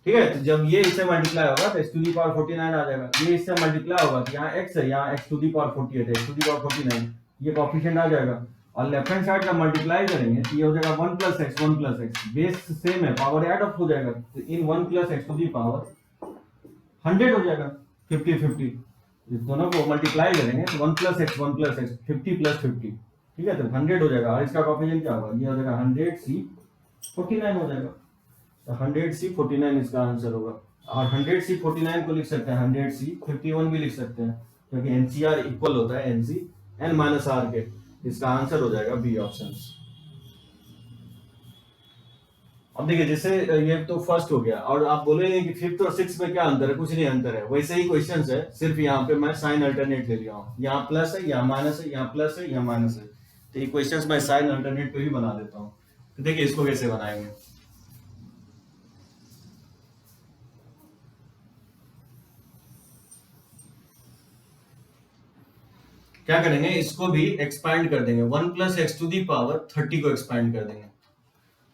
ठीक है, तो जब ये इससे मल्टीप्लाई होगा तो x टू दी पावर 49 आ जाएगा, ये इससे मल्टीप्लाई होगा तो यहाँ x है, यहाँ x टू दी पावर 48 है, x टू दी पावर 49, ये कोएफिशिएंट आ जाएगा, और लेफ्ट हैंड साइड का मल्टीप्लाई करेंगे तो ये हो जाएगा 1 प्लस एक्स, बेस सेम है, पावर ऐड ऑफ हो जाएगा, तो इन 1 plus x to the power 100 हो जाएगा 50 50, इस दोनों को मल्टीप्लाई करेंगे तो 1 प्लस एक्स 50 प्लस 50, ठीक है, तो 100 हो जाएगा। और इसका कोफिशिएंट क्या होगा, ये हो जाएगा 100C49 हो जाएगा। तो 100C49 इसका आंसर होगा। और 100C49 को लिख सकते हैं 100C51 भी लिख सकते हैं, क्योंकि NCR इक्वल होता है NC n माइनस आर के। इसका आंसर हो जाएगा बी ऑप्शन। अब देखिए, जैसे ये तो फर्स्ट हो गया, और आप बोलेंगे कि फिफ्थ और सिक्स में क्या अंतर है, कुछ नहीं अंतर है, वैसे ही क्वेश्चन है, सिर्फ यहाँ पे मैं साइन अल्टरनेट ले लिया हूँ, यहाँ प्लस है, यहाँ माइनस है, यहाँ प्लस है, यहाँ माइनस है, तो ये क्वेश्चन मैं साइन अल्टरनेट पे भी बना देता हूँ। तो देखिए इसको कैसे बनाएंगे। क्या करेंगे, इसको भी एक्सपैंड कर देंगे, 1 plus x to the power 30 को एक्सपैंड कर देंगे।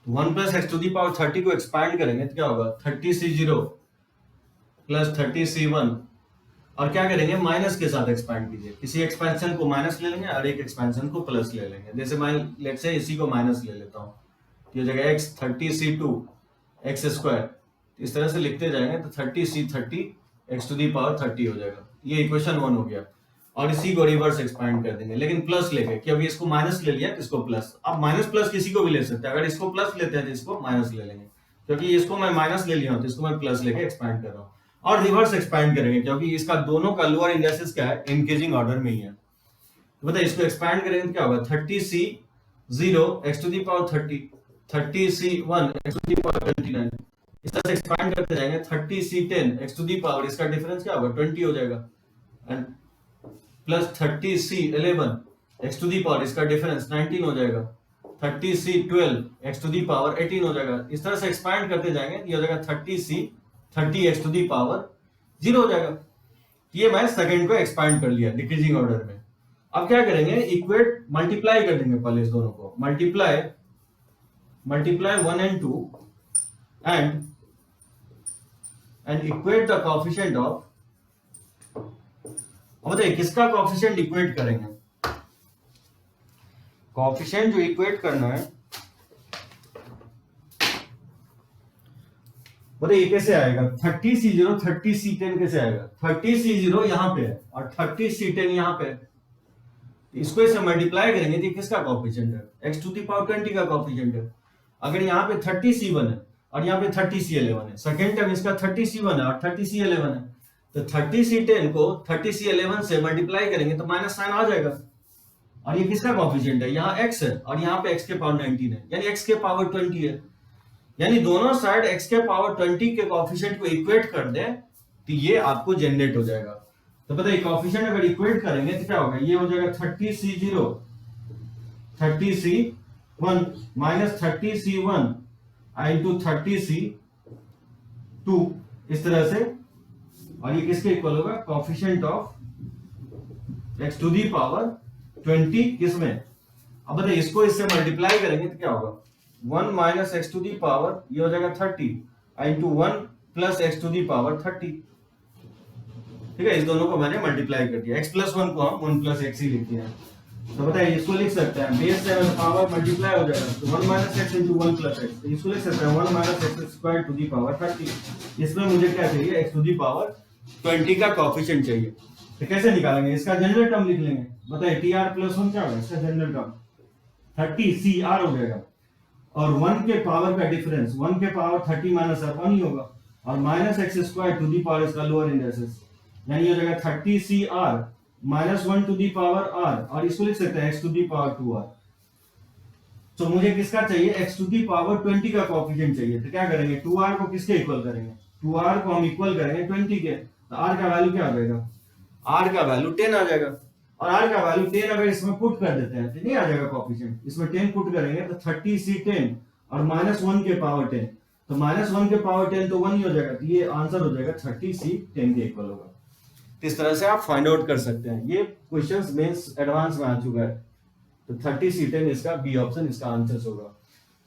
1 plus x to the power 30 को एक्सपैंड करेंगे तो क्या होगा, 30C0 प्लस 30C1, और क्या करेंगे, माइनस के साथ एक्सपैंड कीजिए, किसी एक्सपेंशन को माइनस ले लेंगे और एक एक्सपेंशन को प्लस ले लेंगे। जैसे मैं लेट्स से इसी को माइनस ले लेता हूँ, ये हो जाएगा x 30C2 एक्स स्क्वायर, इस तरह से लिखते जाएंगे तो 30C30 x to the power 30 हो जाएगा। ये इक्वेशन 1 हो गया। और इसी को रिवर्स एक्सपैंड कर देंगे, लेकिन प्लस लेके, कि अभी इसको माइनस ले लिया तो इसको प्लस। अब माइनस प्लस किसी को भी ले सकते हैं, अगर इसको प्लस लेते हैं तो इसको माइनस ले लेंगे, क्योंकि इसको मैं माइनस ले लिया हूं तो इसको मैं प्लस लेके एक्सपैंड कर रहा हूँ। और रिवर्स एक्सपैंड करेंगे, क्योंकि इसका दोनों का लोअर इंडेक्सेस क्या है, इंक्रीजिंग ऑर्डर में ही है। तो बताइए इसको एक्सपैंड करेंगे तो क्या होगा, 30C0 x to the power 30, 30C1 x to the power 29, इस तरह से एक्सपैंड करते जाएंगे। 30C10 x to the power, इसका डिफरेंस क्या होगा, 20 हो जाएगा, and plus 30C11 x to the power, इसका डिफरेंस 19 हो जाएगा। 30C12 x to the power 18 हो जाएगा। इस तरह से एक्सपैंड करते जाएंगे, ये हो जाएगा 30C30 x to the power 0 हो जाएगा। ये मैं सेकंड को एक्सपैंड कर लिया डिक्रीजिंग ऑर्डर में। अब क्या करेंगे, इक्वेट मल्टीप्लाई कर देंगे पहले इस दोनों को, multiply 1 and 2 and equate the coefficient of, बताइए किसका कोएफिशिएंट इक्वेट करेंगे, कोएफिशिएंट जो इक्वेट करना है, बताइए कैसे आएगा, 30C0 30C10 कैसे आएगा, 30C0 यहाँ पे है और 30C10 यहाँ पे है, इसको इसे मल्टीप्लाई करेंगे तो किसका कोएफिशिएंट है, x टू दी पावर 20 का कोएफिशिएंट है। अगर यहाँ पे 30C1 है और यहाँ पे 30C11 है, सेकेंड टर्म इसका 30C1 है और 30C11 है, तो 30C10 को 30C11 से मल्टीप्लाई करेंगे तो माइनस साइन आ जाएगा। और ये किसका कोएफिशिएंट है, यहाँ x है और यहाँ पे x के पावर 19 है, यानी x के पावर 20 है, यानी दोनों साइड x के पावर 20 के कोएफिशिएंट को इक्वेट कर दें तो ये आपको जनरेट हो जाएगा। तो बताइए कोएफिशिएंट अगर इक्वेट करेंगे तो क्या होगा, ये हो जाएगा 30C0 30C1 minus 30C1 into 30C2, इस तरह से, और ये किसके इक्वल होगा, coefficient of x to the power 20 किसमें। अब बताइए इसको इससे मल्टीप्लाई करेंगे तो क्या होगा, 1 minus x to the power, ये हो जाएगा 30 into 1 plus x to the power 30, ठीक है, इस दोनों को मैंने मल्टीप्लाई कर दिया, x प्लस 1 को हम 1 प्लस एक्स ही लिखते हैं। तो बताइए इसको लिख सकते हैं, बेस से पावर मल्टीप्लाई हो जाएगा तो 1 minus x into 1 plus x, तो इसको लिख सकते हैं 1 minus x square to the power 30। इसमें मुझे क्या चाहिए, x टू दी पावर 20 का कोएफिशिएंट चाहिए। तो कैसे निकालेंगे, इसका जनरल टर्म लिख लेंगे। बताइए tr प्लस 1 क्या होगा, इसका जनरल टर्म 30CR हो जाएगा, और 1 के पावर का डिफरेंस, 1 के पावर 30 माइनस आर 1 ही होगा, और minus x square to the power इसका लोअर इंडेक्सेस, यानी हो जाएगा 30CR minus 1 to the power r, और इसको लिख सकते हैं x to the power 2r। तो मुझे किसका चाहिए, x टू दी पावर 20 का कोएफिशिएंट चाहिए। तो क्या करेंगे, 2r को किसके इक्वल करेंगे, 2r को हम इक्वल करेंगे 20 के, तो r का वैल्यू क्या आ जाएगा, r का वैल्यू 10 आ जाएगा, और r का वैल्यू 10 अगर इसमें पुट कर देते हैं तो नहीं आ जाएगा कोएफिशिएंट, इसमें 10 पुट करेंगे तो 30C10 और माइनस 1 के पावर 10, तो माइनस 1 के पावर 10 तो 1 ही हो जाएगा, तो ये आंसर हो जाएगा 30C10 के इक्वल होगा। इस तरह से आप फाइंड आउट कर सकते हैं। ये क्वेश्चंस मेंस एडवांस में आ चुका है, तो 30C10 इसका बी ऑप्शन इसका आंसर होगा।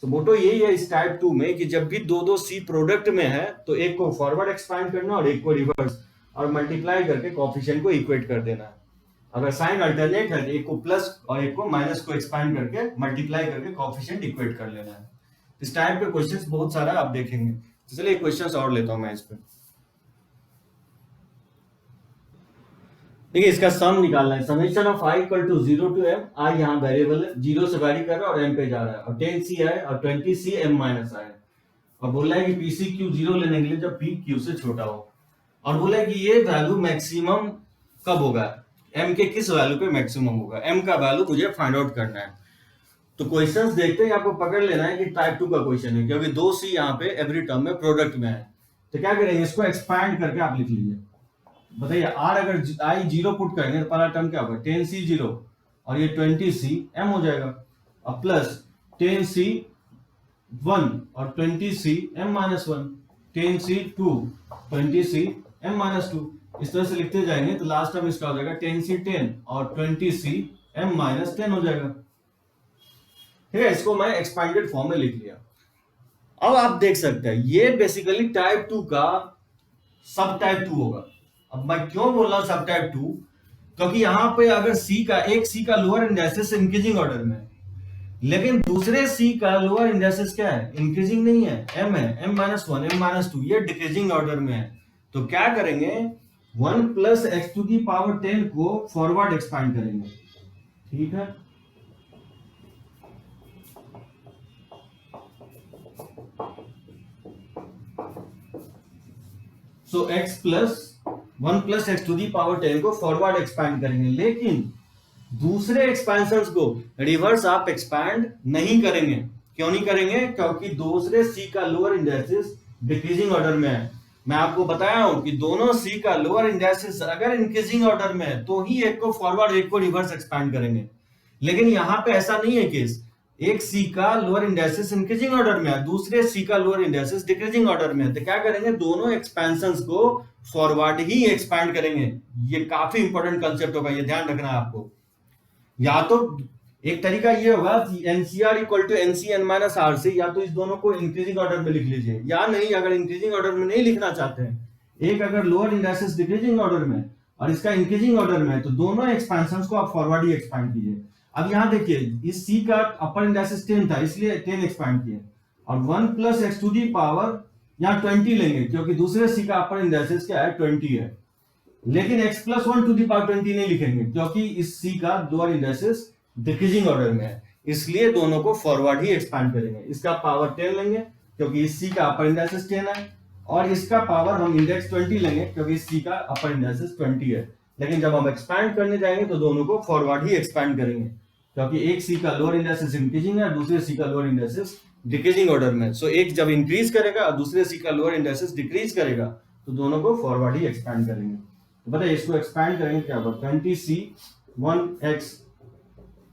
तो मोटो यही है इस टाइप 2 में कि जब भी दो सी प्रोडक्ट में है तो एक को फॉरवर्ड एक्सपैंड करना और एक को रिवर्स, और मल्टीप्लाई करके कोएफिशिएंट को इक्वेट कर देना है। अगर साइन अल्टरनेट है तो एक को प्लस और एक को माइनस को एक्सपैंड करके मल्टीप्लाई करके कोएफिशिएंट इक्वेट कर लेना है। इस टाइप के क्वेश्चंस बहुत सारा आप देखेंगे। चलिए क्वेश्चंस और लेता हूं मैं इस पे। देखिए इसका सम निकालना है, summation of i equal to 0 to m, i यहाँ वेरिएबल है, 0 से वैरी कर रहा है और m पे जा रहा है, और 10c है और 20c m माइनस i है, और बोला है कि पीसी क्यू 0 लेने के लिए जब पी क्यू से छोटा हो, और बोला है कि ये वैल्यू मैक्सिमम कब होगा, m के किस वैल्यू पे मैक्सिमम होगा, m का वैल्यू मुझे फाइंड आउट करना है। तो क्वेश्चंस देखते हैं, आपको पकड़ लेना है कि टाइप 2 का क्वेश्चन है, क्योंकि 2c यहाँ पे एवरी टर्म में प्रोडक्ट में है। तो क्या करेंगे, इसको एक्सपैंड करके आप लिख लीजिए। बताइए आर अगर आई 0 पुट करेंगे तो पहला टर्म क्या होगा, 10c 0 और ये 20c m हो जाएगा, अब प्लस 10c 1 और 20c m minus 1, 10c 2 20c m minus 2, इस तरह से लिखते जाएंगे तो लास्ट टर्म इसका हो जाएगा 10c 10 और 20c m माइनस 10 हो जाएगा। ठीक है, इसको मैं एक्सपैंडेड फॉर्म में लिख लिया। अब आप देख सकते हैं ये बेसिकली टाइप 2 का सब टाइप 2 होगा। अब मैं क्यों बोल रहा हूं सब टाइप 2, क्योंकि यहां पे अगर सी का लोअर इंडेक्सेस इंक्रीजिंग ऑर्डर में है, लेकिन दूसरे सी का लोअर इंडेक्सेस क्या है, इंक्रीजिंग नहीं है, m है, m माइनस 1 m माइनस 2, ये डिक्रीजिंग ऑर्डर में है। तो क्या करेंगे, 1 plus x to the power 10 को फॉरवर्ड एक्सपांड करेंगे। ठीक है, so x plus 1 plus x to the power 10 को फॉरवर्ड एक्सपैंड करेंगे, लेकिन दूसरे एक्सपेंशंस को रिवर्स आप एक्सपैंड नहीं करेंगे। क्यों नहीं करेंगे, क्योंकि दूसरे सी का लोअर इंडेक्सेस डिक्रीजिंग ऑर्डर में है। मैं आपको बताया हूं कि दोनों सी का लोअर इंडेक्सेस अगर इंक्रीजिंग ऑर्डर में है तो ही एक को फॉरवर्ड एक को रिवर्स एक्सपैंड करेंगे, लेकिन यहां पे ऐसा नहीं है केस, एक सी का लोअर इंडेक्सेस इंक्रीजिंग ऑर्डर में है, दूसरे सी का लोअर इंडेक्सेस डिक्रीजिंग ऑर्डर में है, तो क्या करेंगे, दोनों एक्सपेंशंस को फॉरवर्ड ही एक्सपैंड करेंगे। ये काफी इंपॉर्टेंट कंसेप्ट होगा, ये ध्यान रखना है आपको। या तो एक तरीका ये होगा NCR equal to NCN minus R से, या तो इस दोनों को इंक्रीजिंग ऑर्डर में लिख लीजिए, या नहीं अगर इंक्रीजिंग ऑर्डर में नहीं लिखना चाहते हैं, एक अगर लोअर इंडेक्सेस डिक्रीजिंग ऑर्डर में और इसका इंक्रीजिंग ऑर्डर में है, तो दोनों एक्सपेंशंस को आप फॉरवर्ड ही एक्सपैंड कीजिए। अब यहां देखिए इस सी का अपर इंडेक्सेस 10 था इसलिए 10 एक्सपैंड किए, और 1 plus x to the power यहाँ 20 लेंगे क्योंकि दूसरे सी का अपर इंडेक्सेस क्या है, 20 है, लेकिन x plus 1 to the power 20 नहीं लिखेंगे क्योंकि इस c का लोअर इंडेक्सेस डिक्रीजिंग ऑर्डर में है, इसलिए दोनों को फॉरवर्ड ही एक्सपैंड करेंगे। इसका पावर 10 लेंगे क्योंकि इस c का अपर इंडेक्सेस 10 है, और इसका पावर हम इंडेक्स 20 लेंगे क्योंकि इस c का अपर इंडेक्सेस 20 है, लेकिन जब हम एक्सपैंड करने जाएंगे तो दोनों को फॉरवर्ड ही एक्सपैंड करेंगे क्योंकि एक c का लोअर इंडेक्सेस इंक्रीजिंग है, दूसरे c का लोअर इंडेक्सेस डिक्रीजिंग ऑर्डर में। सो एक जब इंक्रीज करेगा और दूसरे c का लोअर इंडेक्सेस डिक्रीज करेगा तो दोनों को फॉरवर्ड ही एक्सपैंड करेंगे। तो बताइए इसको एक्सपैंड करेंगे क्या होगा, 20c 1x,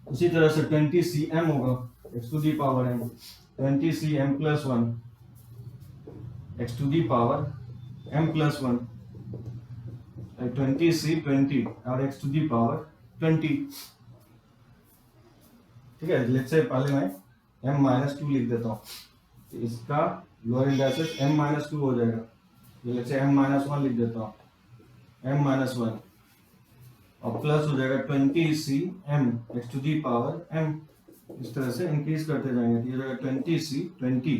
उसी तरह से 20c m होगा x to the power m, 20c m plus 1 x to the power m plus 1, 20c 20 और x टू दी पावर 20। ठीक है, लेट्स से पहले मैं m माइनस 2 लिख देता हूँ, तो इसका लोअर इंडेक्सेस m माइनस 2 हो जाएगा, लेट्स से m माइनस 1 लिख देता हूँ, m माइनस 1 और प्लस हो जाएगा 20c m x to the power m, इस तरह से इंक्रीज करते जाएंगे, तो ये हो जाएगा 20c 20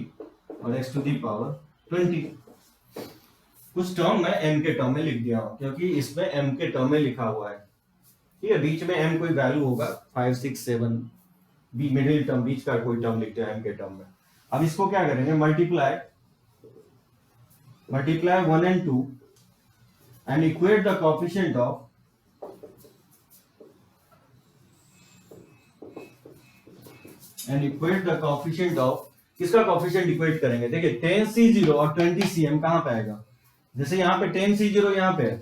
और x टू दी पावर 20। कुछ टर्म मैं m के टर्म में लिख दिया हूं क्योंकि इसमें m के टर्म में लिखा हुआ है। ठीक है, बीच में m कोई वैल्यू होगा 5 6 7, बी मिडिल टर्म बीच का कोई टर्म लिखते हैं m के टर्म में। अब इसको क्या करेंगे, multiply 1 and 2 and equate the coefficient of किसका कोफिशिएंट इक्वेट करेंगे, देखिए 10c0 और 20cm कहां पे आएगा, जैसे यहाँ पे 10c0 यहाँ पे है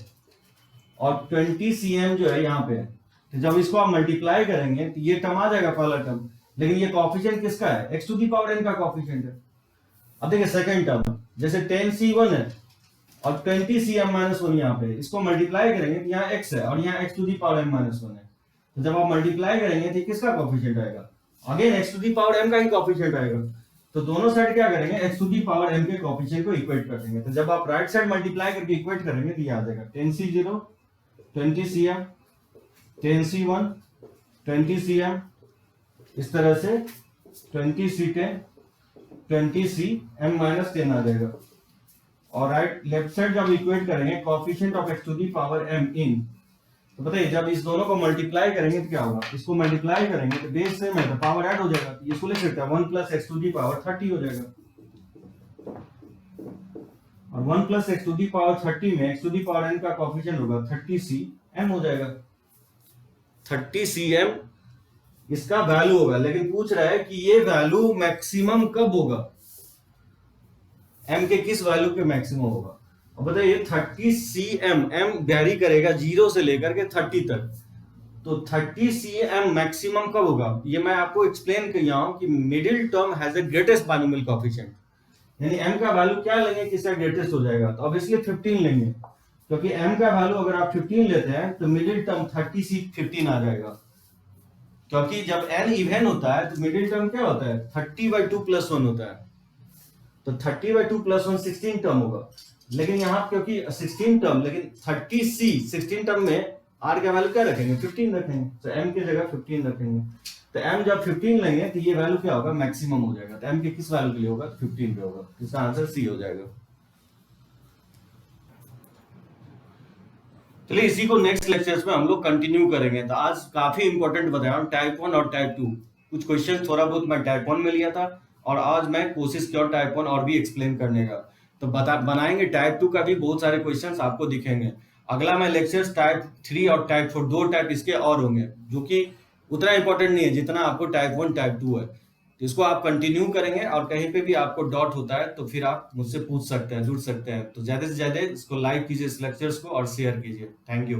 और 20cm जो है यहाँ पे है, तो जब इसको आप मल्टीप्लाई करेंगे तो ये टर्म आ जाएगा पहला टर्म, लेकिन ये कोफिशिएंट किसका है, x to the power n का कोफिशिएंट है। अब देखिए सेकंड टर्म, जैसे 10c1 है और 20cm माइनस 1 यहाँ पे, इसको मल्टीप्लाई करेंगे तो यहाँ x है और यहाँ x to the power m minus 1 है, तो जब आप मल्टीप्लाई करेंगे तो किसका कोफिशिएंट आएगा, again x to the power m का ही कोफिशिएंट आएगा, तो दोनों साइड क्या करेंगे, x to the power m के कोफिशिएंट को इक्वेट कर देंगे, तो जब आप राइट साइड मल्टीप्लाई करके इक्वेट करेंगे तो ये आ जाएगा 10c0 20cm 10c1 20cm, इस तरह से 20c10 20cm माइनस 10 आ जाएगा, और राइट लेफ्ट साइड जब इक्वेट करेंगे coefficient of x to the power m in, तो बताइए जब इस दोनों को मल्टीप्लाई करेंगे तो क्या होगा, इसको मल्टीप्लाई करेंगे तो बेस सेम है तो पावर ऐड हो जाएगा, तो इसको लिख सकते हैं 1 plus x to the power 30 हो जाएगा। और 1 plus x to the power 30 में x to the power n का कोफिशिएंट होगा 30cm हो जाएगा। 30cm इसका वैल्यू होगा, लेकिन पूछ रहा है कि ये वैल्यू मैक्सिमम कब होगा, m के किस वैल्यू पे मैक्सिमम होगा। और बताइए 30cm m वैरी करेगा 0 से लेकर के 30 तक, तो 30cm मैक्सिमम कब होगा, ये मैं आपको एक्सप्लेन किया हूं कि middle term has a greatest binomial coefficient, यानी m का वैल्यू क्या लेंगे किसका ग्रेटेस्ट हो जाएगा, तो ऑब्वियसली 15 लेंगे, क्योंकि m का वैल्यू अगर आप 15 लेते हैं तो मिडिल टर्म 30 से 15 आ जाएगा, क्योंकि जब n इवन होता है तो मिडिल टर्म क्या होता है 30/2 + 1 होता है, तो 30/2 + 1 16 टर्म होगा, लेकिन यहाँ क्योंकि 16 टर्म, लेकिन 30c 16 टर्म में r का वैल्यू क्या रखेंगे 15 रखेंगे, तो m की जगह 15 रखेंगे, तो m जब 15 लेंगे तो ये वैल्यू क्या होगा मैक्सिमम हो जाएगा, तो m के किस वैल्यू के लिए होगा 15 पे होगा, इसका आंसर सी हो जाएगा। चलिए इसी को नेक्स्ट लेक्चर्स में हम लोग कंटिन्यू करेंगे। तो आज काफी इंपॉर्टेंट बताया टाइप 1 और टाइप 2, कुछ क्वेश्चन थोड़ा बहुत मैं टाइप 1 में लिया था और आज मैं कोशिश किया टाइप 1 और भी एक्सप्लेन करने का, तो बनाएंगे टाइप 2 का भी बहुत सारे क्वेश्चंस आपको दिखेंगे। अगला मैं लेक्चर्स टाइप 3 और टाइप 4 दो टाइप इसके और होंगे, जो कि उतना इंपॉर्टेंट नहीं है जितना आपको टाइप 1 टाइप 2 है, तो इसको आप कंटिन्यू करेंगे और कहीं पे भी आपको डाउट होता है तो फिर आप मुझसे पूछ सकते हैं, जुड़ सकते हैं। तो ज्यादा से ज्यादा इसको लाइक कीजिए इस लेक्चर्स को और शेयर कीजिए। Thank you.